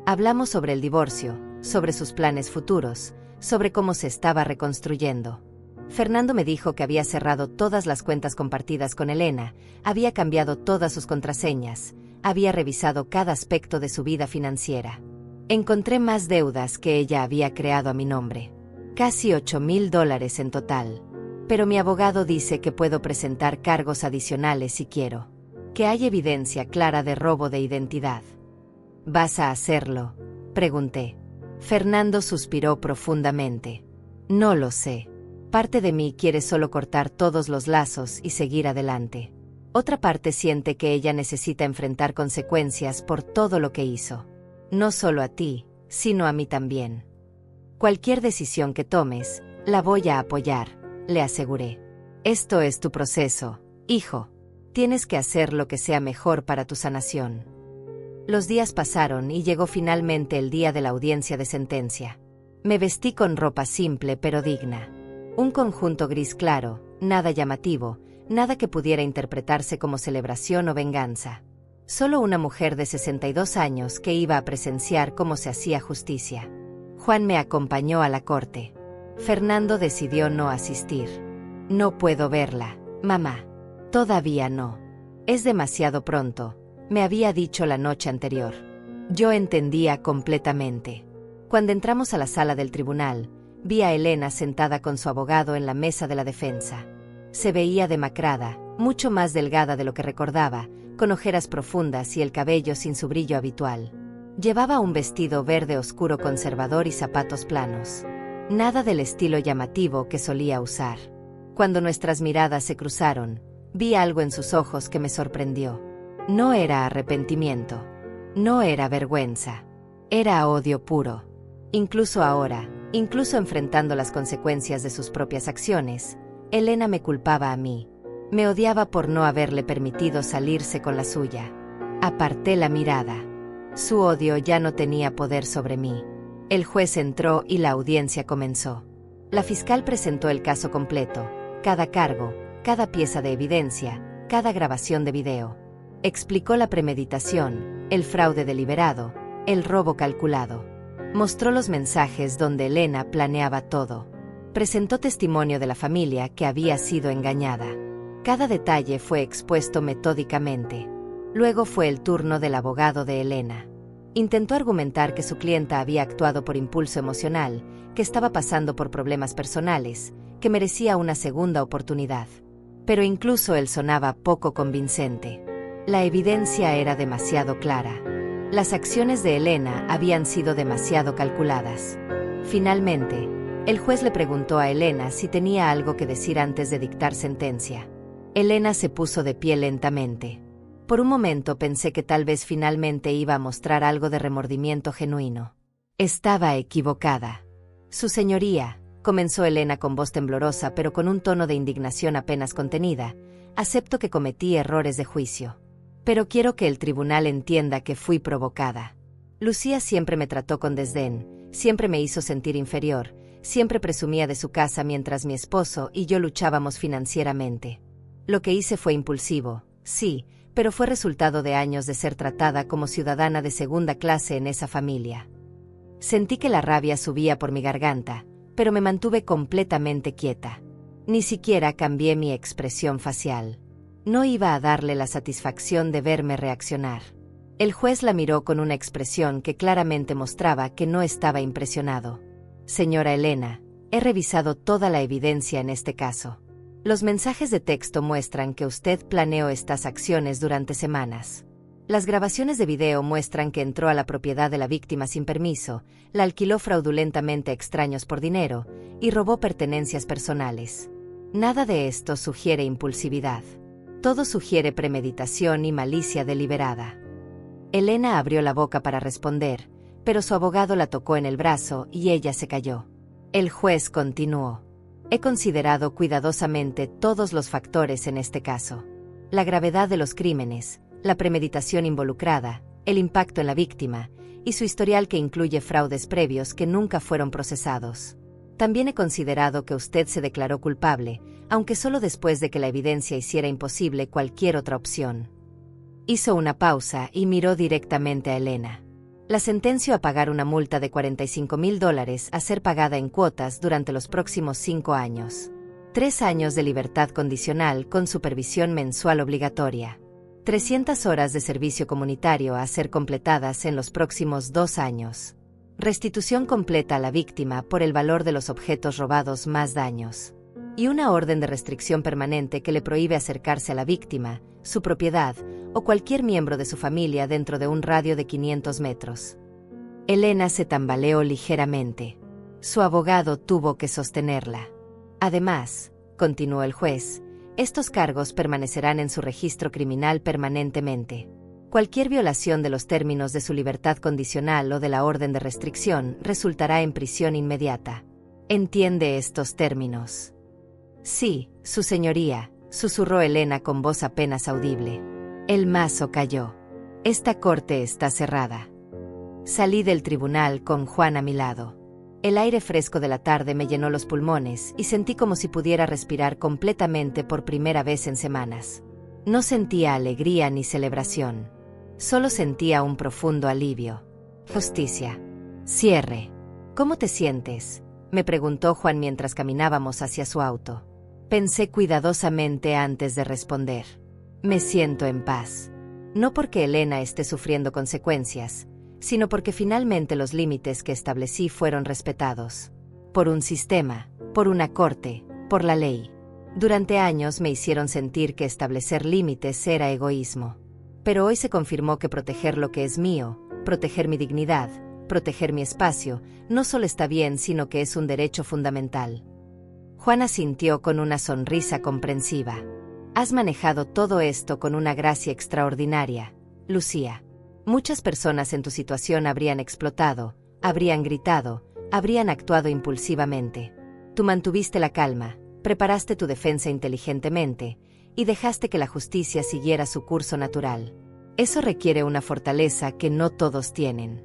Hablamos sobre el divorcio, sobre sus planes futuros, sobre cómo se estaba reconstruyendo. Fernando me dijo que había cerrado todas las cuentas compartidas con Elena, había cambiado todas sus contraseñas, había revisado cada aspecto de su vida financiera. Encontré más deudas que ella había creado a mi nombre. Casi $8,000 en total. Pero mi abogado dice que puedo presentar cargos adicionales si quiero. Que hay evidencia clara de robo de identidad. ¿Vas a hacerlo?, pregunté. Fernando suspiró profundamente. No lo sé. Parte de mí quiere solo cortar todos los lazos y seguir adelante. Otra parte siente que ella necesita enfrentar consecuencias por todo lo que hizo. No solo a ti, sino a mí también. Cualquier decisión que tomes, la voy a apoyar, le aseguré. Esto es tu proceso, hijo. Tienes que hacer lo que sea mejor para tu sanación. Los días pasaron y llegó finalmente el día de la audiencia de sentencia. Me vestí con ropa simple pero digna. Un conjunto gris claro, nada llamativo, nada que pudiera interpretarse como celebración o venganza. Solo una mujer de 62 años que iba a presenciar cómo se hacía justicia. Juan me acompañó a la corte. Fernando decidió no asistir. No puedo verla, mamá. Todavía no. Es demasiado pronto, me había dicho la noche anterior. Yo entendía completamente. Cuando entramos a la sala del tribunal, vi a Elena sentada con su abogado en la mesa de la defensa. Se veía demacrada, mucho más delgada de lo que recordaba, con ojeras profundas y el cabello sin su brillo habitual. Llevaba un vestido verde oscuro conservador y zapatos planos. Nada del estilo llamativo que solía usar. Cuando nuestras miradas se cruzaron, vi algo en sus ojos que me sorprendió. No era arrepentimiento. No era vergüenza. Era odio puro. Incluso ahora, incluso enfrentando las consecuencias de sus propias acciones, Elena me culpaba a mí. Me odiaba por no haberle permitido salirse con la suya. Aparté la mirada. Su odio ya no tenía poder sobre mí. El juez entró y la audiencia comenzó. La fiscal presentó el caso completo, cada cargo, cada pieza de evidencia, cada grabación de video. Explicó la premeditación, el fraude deliberado, el robo calculado. Mostró los mensajes donde Elena planeaba todo. Presentó testimonio de la familia que había sido engañada. Cada detalle fue expuesto metódicamente. Luego fue el turno del abogado de Elena. Intentó argumentar que su clienta había actuado por impulso emocional, que estaba pasando por problemas personales, que merecía una segunda oportunidad. Pero incluso él sonaba poco convincente. La evidencia era demasiado clara. Las acciones de Elena habían sido demasiado calculadas. Finalmente, el juez le preguntó a Elena si tenía algo que decir antes de dictar sentencia. Elena se puso de pie lentamente. Por un momento pensé que tal vez finalmente iba a mostrar algo de remordimiento genuino. Estaba equivocada. Su señoría, comenzó Elena con voz temblorosa pero con un tono de indignación apenas contenida, acepto que cometí errores de juicio. Pero quiero que el tribunal entienda que fui provocada. Lucía siempre me trató con desdén, siempre me hizo sentir inferior, siempre presumía de su casa mientras mi esposo y yo luchábamos financieramente. Lo que hice fue impulsivo, Sí, pero fue resultado de años de ser tratada como ciudadana de segunda clase en esa familia. Sentí que la rabia subía por mi garganta, pero me mantuve completamente quieta. Ni siquiera cambié mi expresión facial. No iba a darle la satisfacción de verme reaccionar. El juez la miró con una expresión que claramente mostraba que no estaba impresionado. Señora Elena, he revisado toda la evidencia en este caso. Los mensajes de texto muestran que usted planeó estas acciones durante semanas. Las grabaciones de video muestran que entró a la propiedad de la víctima sin permiso, la alquiló fraudulentamente a extraños por dinero y robó pertenencias personales. Nada de esto sugiere impulsividad. Todo sugiere premeditación y malicia deliberada. Elena abrió la boca para responder, pero su abogado la tocó en el brazo y ella se calló. El juez continuó. He considerado cuidadosamente todos los factores en este caso. La gravedad de los crímenes, la premeditación involucrada, el impacto en la víctima, y su historial que incluye fraudes previos que nunca fueron procesados. También he considerado que usted se declaró culpable, aunque solo después de que la evidencia hiciera imposible cualquier otra opción. Hizo una pausa y miró directamente a Elena. La sentenció a pagar una multa de $45,000 a ser pagada en cuotas durante los próximos 5 años. 3 años de libertad condicional con supervisión mensual obligatoria. 300 horas de servicio comunitario a ser completadas en los próximos 2 años. Restitución completa a la víctima por el valor de los objetos robados más daños. Y una orden de restricción permanente que le prohíbe acercarse a la víctima, su propiedad, o cualquier miembro de su familia dentro de un radio de 500 metros. Elena se tambaleó ligeramente. Su abogado tuvo que sostenerla. Además, continuó el juez, estos cargos permanecerán en su registro criminal permanentemente. Cualquier violación de los términos de su libertad condicional o de la orden de restricción resultará en prisión inmediata. ¿Entiende estos términos? Sí, su señoría, susurró Elena con voz apenas audible. El mazo cayó. Esta corte está cerrada. Salí del tribunal con Juan a mi lado. El aire fresco de la tarde me llenó los pulmones y sentí como si pudiera respirar completamente por primera vez en semanas. No sentía alegría ni celebración. Solo sentía un profundo alivio. Justicia. Cierre. ¿Cómo te sientes?, me preguntó Juan mientras caminábamos hacia su auto. Pensé cuidadosamente antes de responder. Me siento en paz. No porque Elena esté sufriendo consecuencias, sino porque finalmente los límites que establecí fueron respetados. Por un sistema, por una corte, por la ley. Durante años me hicieron sentir que establecer límites era egoísmo. Pero hoy se confirmó que proteger lo que es mío, proteger mi dignidad, proteger mi espacio, no solo está bien, sino que es un derecho fundamental. Juan asintió con una sonrisa comprensiva. Has manejado todo esto con una gracia extraordinaria, Lucía. Muchas personas en tu situación habrían explotado, habrían gritado, habrían actuado impulsivamente. Tú mantuviste la calma, preparaste tu defensa inteligentemente, y dejaste que la justicia siguiera su curso natural. Eso requiere una fortaleza que no todos tienen.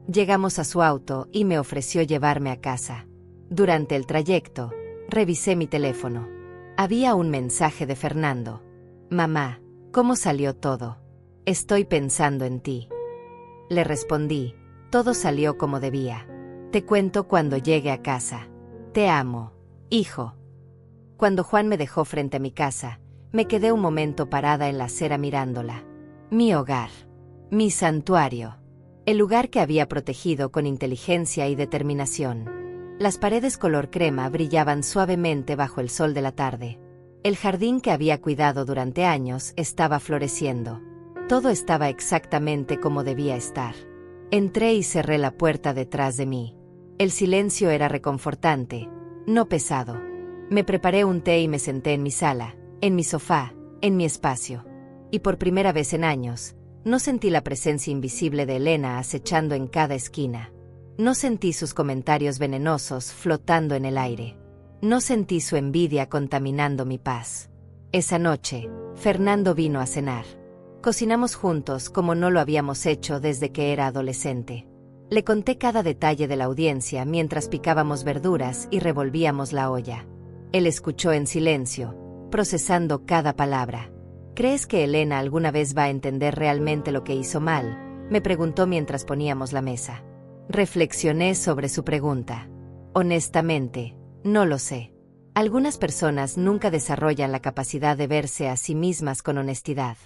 Llegamos a su auto y me ofreció llevarme a casa. Durante el trayecto, revisé mi teléfono. Había un mensaje de Fernando. Mamá, ¿cómo salió todo? Estoy pensando en ti. Le respondí, todo salió como debía. Te cuento cuando llegue a casa. Te amo, hijo. Cuando Juan me dejó frente a mi casa, me quedé un momento parada en la acera mirándola. Mi hogar. Mi santuario. El lugar que había protegido con inteligencia y determinación. Las paredes color crema brillaban suavemente bajo el sol de la tarde. El jardín que había cuidado durante años estaba floreciendo. Todo estaba exactamente como debía estar. Entré y cerré la puerta detrás de mí. El silencio era reconfortante, no pesado. Me preparé un té y me senté en mi sala, en mi sofá, en mi espacio. Y por primera vez en años, no sentí la presencia invisible de Elena acechando en cada esquina. No sentí sus comentarios venenosos flotando en el aire. No sentí su envidia contaminando mi paz. Esa noche, Fernando vino a cenar. Cocinamos juntos como no lo habíamos hecho desde que era adolescente. Le conté cada detalle de la audiencia mientras picábamos verduras y revolvíamos la olla. Él escuchó en silencio, procesando cada palabra. ¿Crees que Elena alguna vez va a entender realmente lo que hizo mal?, me preguntó mientras poníamos la mesa. Reflexioné sobre su pregunta. Honestamente, no lo sé. Algunas personas nunca desarrollan la capacidad de verse a sí mismas con honestidad.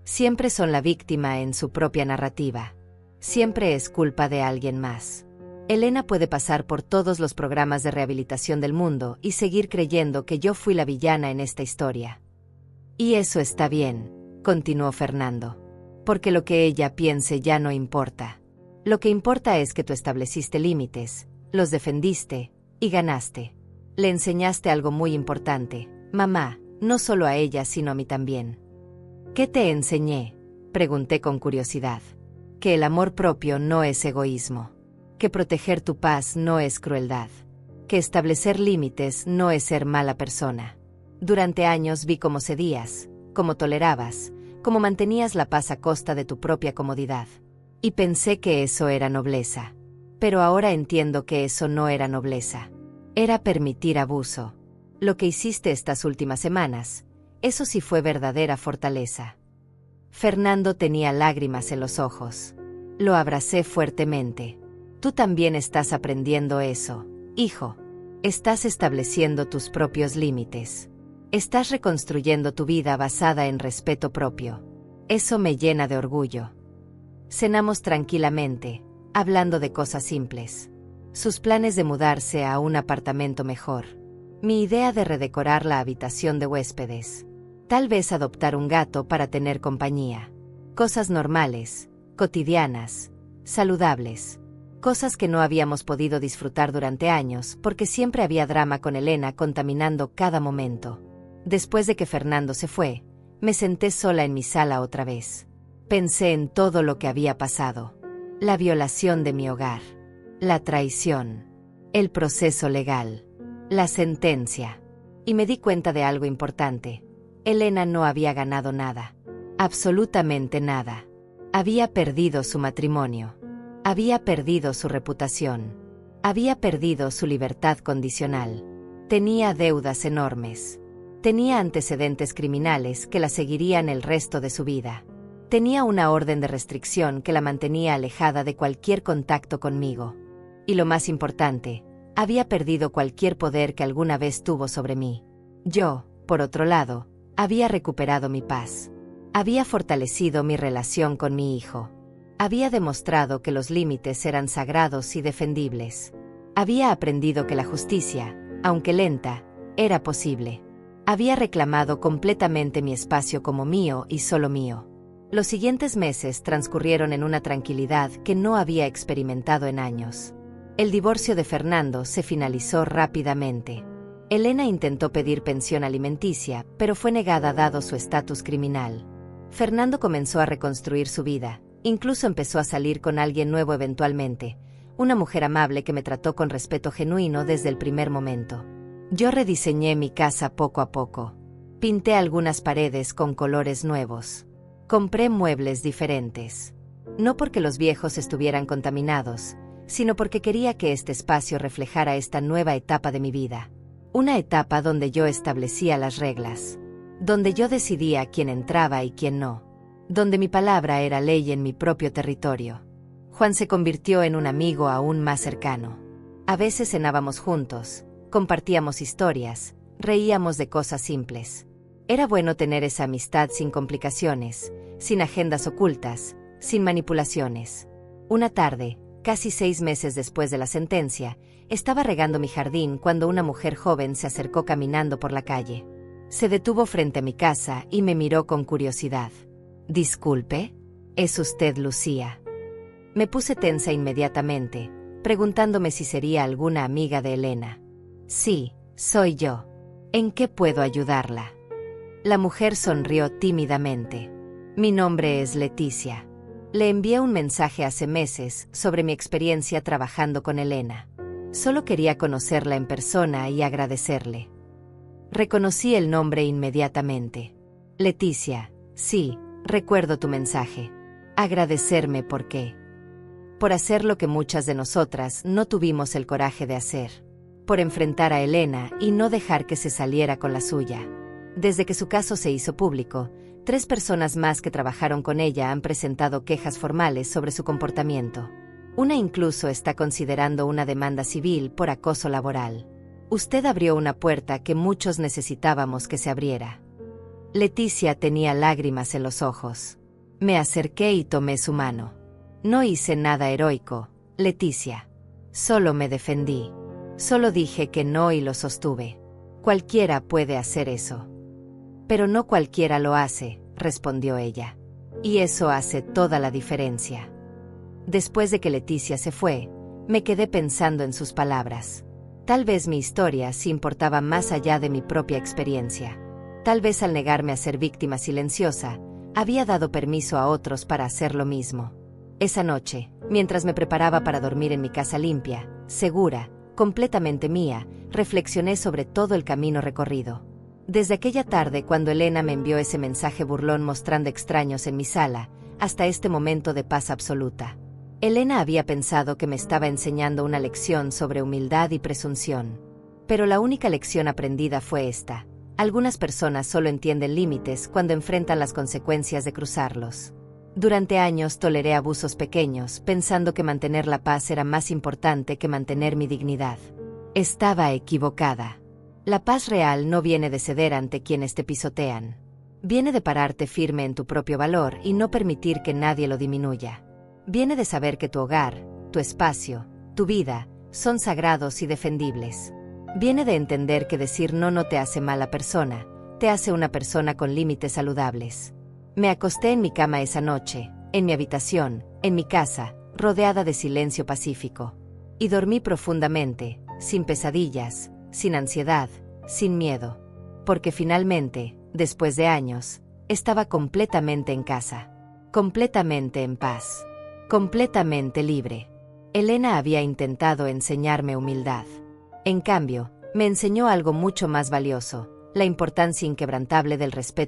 Siempre son la víctima en su propia narrativa. Siempre es culpa de alguien más. Elena puede pasar por todos los programas de rehabilitación del mundo y seguir creyendo que yo fui la villana en esta historia. Y eso está bien, continuó Fernando. Porque lo que ella piense ya no importa. Lo que importa es que tú estableciste límites, los defendiste y ganaste. Le enseñaste algo muy importante, mamá, no solo a ella sino a mí también. ¿Qué te enseñé?, pregunté con curiosidad. Que el amor propio no es egoísmo. Que proteger tu paz no es crueldad. Que establecer límites no es ser mala persona. Durante años vi cómo cedías, cómo tolerabas, cómo mantenías la paz a costa de tu propia comodidad. Y pensé que eso era nobleza. Pero ahora entiendo que eso no era nobleza. Era permitir abuso. Lo que hiciste estas últimas semanas, eso sí fue verdadera fortaleza. Fernando tenía lágrimas en los ojos. Lo abracé fuertemente. Tú también estás aprendiendo eso, hijo. Estás estableciendo tus propios límites. Estás reconstruyendo tu vida basada en respeto propio. Eso me llena de orgullo. Cenamos tranquilamente, hablando de cosas simples. Sus planes de mudarse a un apartamento mejor. Mi idea de redecorar la habitación de huéspedes. Tal vez adoptar un gato para tener compañía. Cosas normales, cotidianas, saludables. Cosas que no habíamos podido disfrutar durante años porque siempre había drama con Elena contaminando cada momento. Después de que Fernando se fue, me senté sola en mi sala otra vez. Pensé en todo lo que había pasado. La violación de mi hogar. La traición. El proceso legal. La sentencia. Y me di cuenta de algo importante. Elena no había ganado nada. Absolutamente nada. Había perdido su matrimonio. Había perdido su reputación. Había perdido su libertad condicional. Tenía deudas enormes. Tenía antecedentes criminales que la seguirían el resto de su vida. Tenía una orden de restricción que la mantenía alejada de cualquier contacto conmigo. Y lo más importante, había perdido cualquier poder que alguna vez tuvo sobre mí. Yo, por otro lado, había recuperado mi paz. Había fortalecido mi relación con mi hijo. Había demostrado que los límites eran sagrados y defendibles. Había aprendido que la justicia, aunque lenta, era posible. Había reclamado completamente mi espacio como mío y solo mío. Los siguientes meses transcurrieron en una tranquilidad que no había experimentado en años. El divorcio de Fernando se finalizó rápidamente. Elena intentó pedir pensión alimenticia, pero fue negada dado su estatus criminal. Fernando comenzó a reconstruir su vida, incluso empezó a salir con alguien nuevo eventualmente, una mujer amable que me trató con respeto genuino desde el primer momento. Yo rediseñé mi casa poco a poco. Pinté algunas paredes con colores nuevos. Compré muebles diferentes. No porque los viejos estuvieran contaminados, sino porque quería que este espacio reflejara esta nueva etapa de mi vida. Una etapa donde yo establecía las reglas. Donde yo decidía quién entraba y quién no. Donde mi palabra era ley en mi propio territorio. Juan se convirtió en un amigo aún más cercano. A veces cenábamos juntos. Compartíamos historias, reíamos de cosas simples. Era bueno tener esa amistad sin complicaciones, sin agendas ocultas, sin manipulaciones. Una tarde, casi 6 meses después de la sentencia, estaba regando mi jardín cuando una mujer joven se acercó caminando por la calle. Se detuvo frente a mi casa y me miró con curiosidad. «Disculpe, ¿es usted Lucía?». Me puse tensa inmediatamente, preguntándome si sería alguna amiga de Elena. «Sí, soy yo. ¿En qué puedo ayudarla?». La mujer sonrió tímidamente. «Mi nombre es Leticia. Le envié un mensaje hace meses sobre mi experiencia trabajando con Elena. Solo quería conocerla en persona y agradecerle». Reconocí el nombre inmediatamente. «Leticia, sí, recuerdo tu mensaje. Agradecerme por qué. Por hacer lo que muchas de nosotras no tuvimos el coraje de hacer. Por enfrentar a Elena y no dejar que se saliera con la suya. Desde que su caso se hizo público, 3 personas más que trabajaron con ella han presentado quejas formales sobre su comportamiento. Una incluso está considerando una demanda civil por acoso laboral. Usted abrió una puerta que muchos necesitábamos que se abriera. Leticia tenía lágrimas en los ojos. Me acerqué y tomé su mano. No hice nada heroico, Leticia. Solo me defendí. Solo dije que no y lo sostuve. Cualquiera puede hacer eso. Pero no cualquiera lo hace, respondió ella. Y eso hace toda la diferencia. Después de que Leticia se fue, me quedé pensando en sus palabras. Tal vez mi historia sí importaba más allá de mi propia experiencia. Tal vez al negarme a ser víctima silenciosa, había dado permiso a otros para hacer lo mismo. Esa noche, mientras me preparaba para dormir en mi casa limpia, segura, completamente mía, reflexioné sobre todo el camino recorrido. Desde aquella tarde cuando Elena me envió ese mensaje burlón mostrando extraños en mi sala, hasta este momento de paz absoluta. Elena había pensado que me estaba enseñando una lección sobre humildad y presunción. Pero la única lección aprendida fue esta: algunas personas solo entienden límites cuando enfrentan las consecuencias de cruzarlos. Durante años toleré abusos pequeños, pensando que mantener la paz era más importante que mantener mi dignidad. Estaba equivocada. La paz real no viene de ceder ante quienes te pisotean. Viene de pararte firme en tu propio valor y no permitir que nadie lo disminuya. Viene de saber que tu hogar, tu espacio, tu vida, son sagrados y defendibles. Viene de entender que decir no te hace mala persona, te hace una persona con límites saludables. Me acosté en mi cama esa noche, en mi habitación, en mi casa, rodeada de silencio pacífico. Y dormí profundamente, sin pesadillas, sin ansiedad, sin miedo. Porque finalmente, después de años, estaba completamente en casa. Completamente en paz. Completamente libre. Elena había intentado enseñarme humildad. En cambio, me enseñó algo mucho más valioso: la importancia inquebrantable del respeto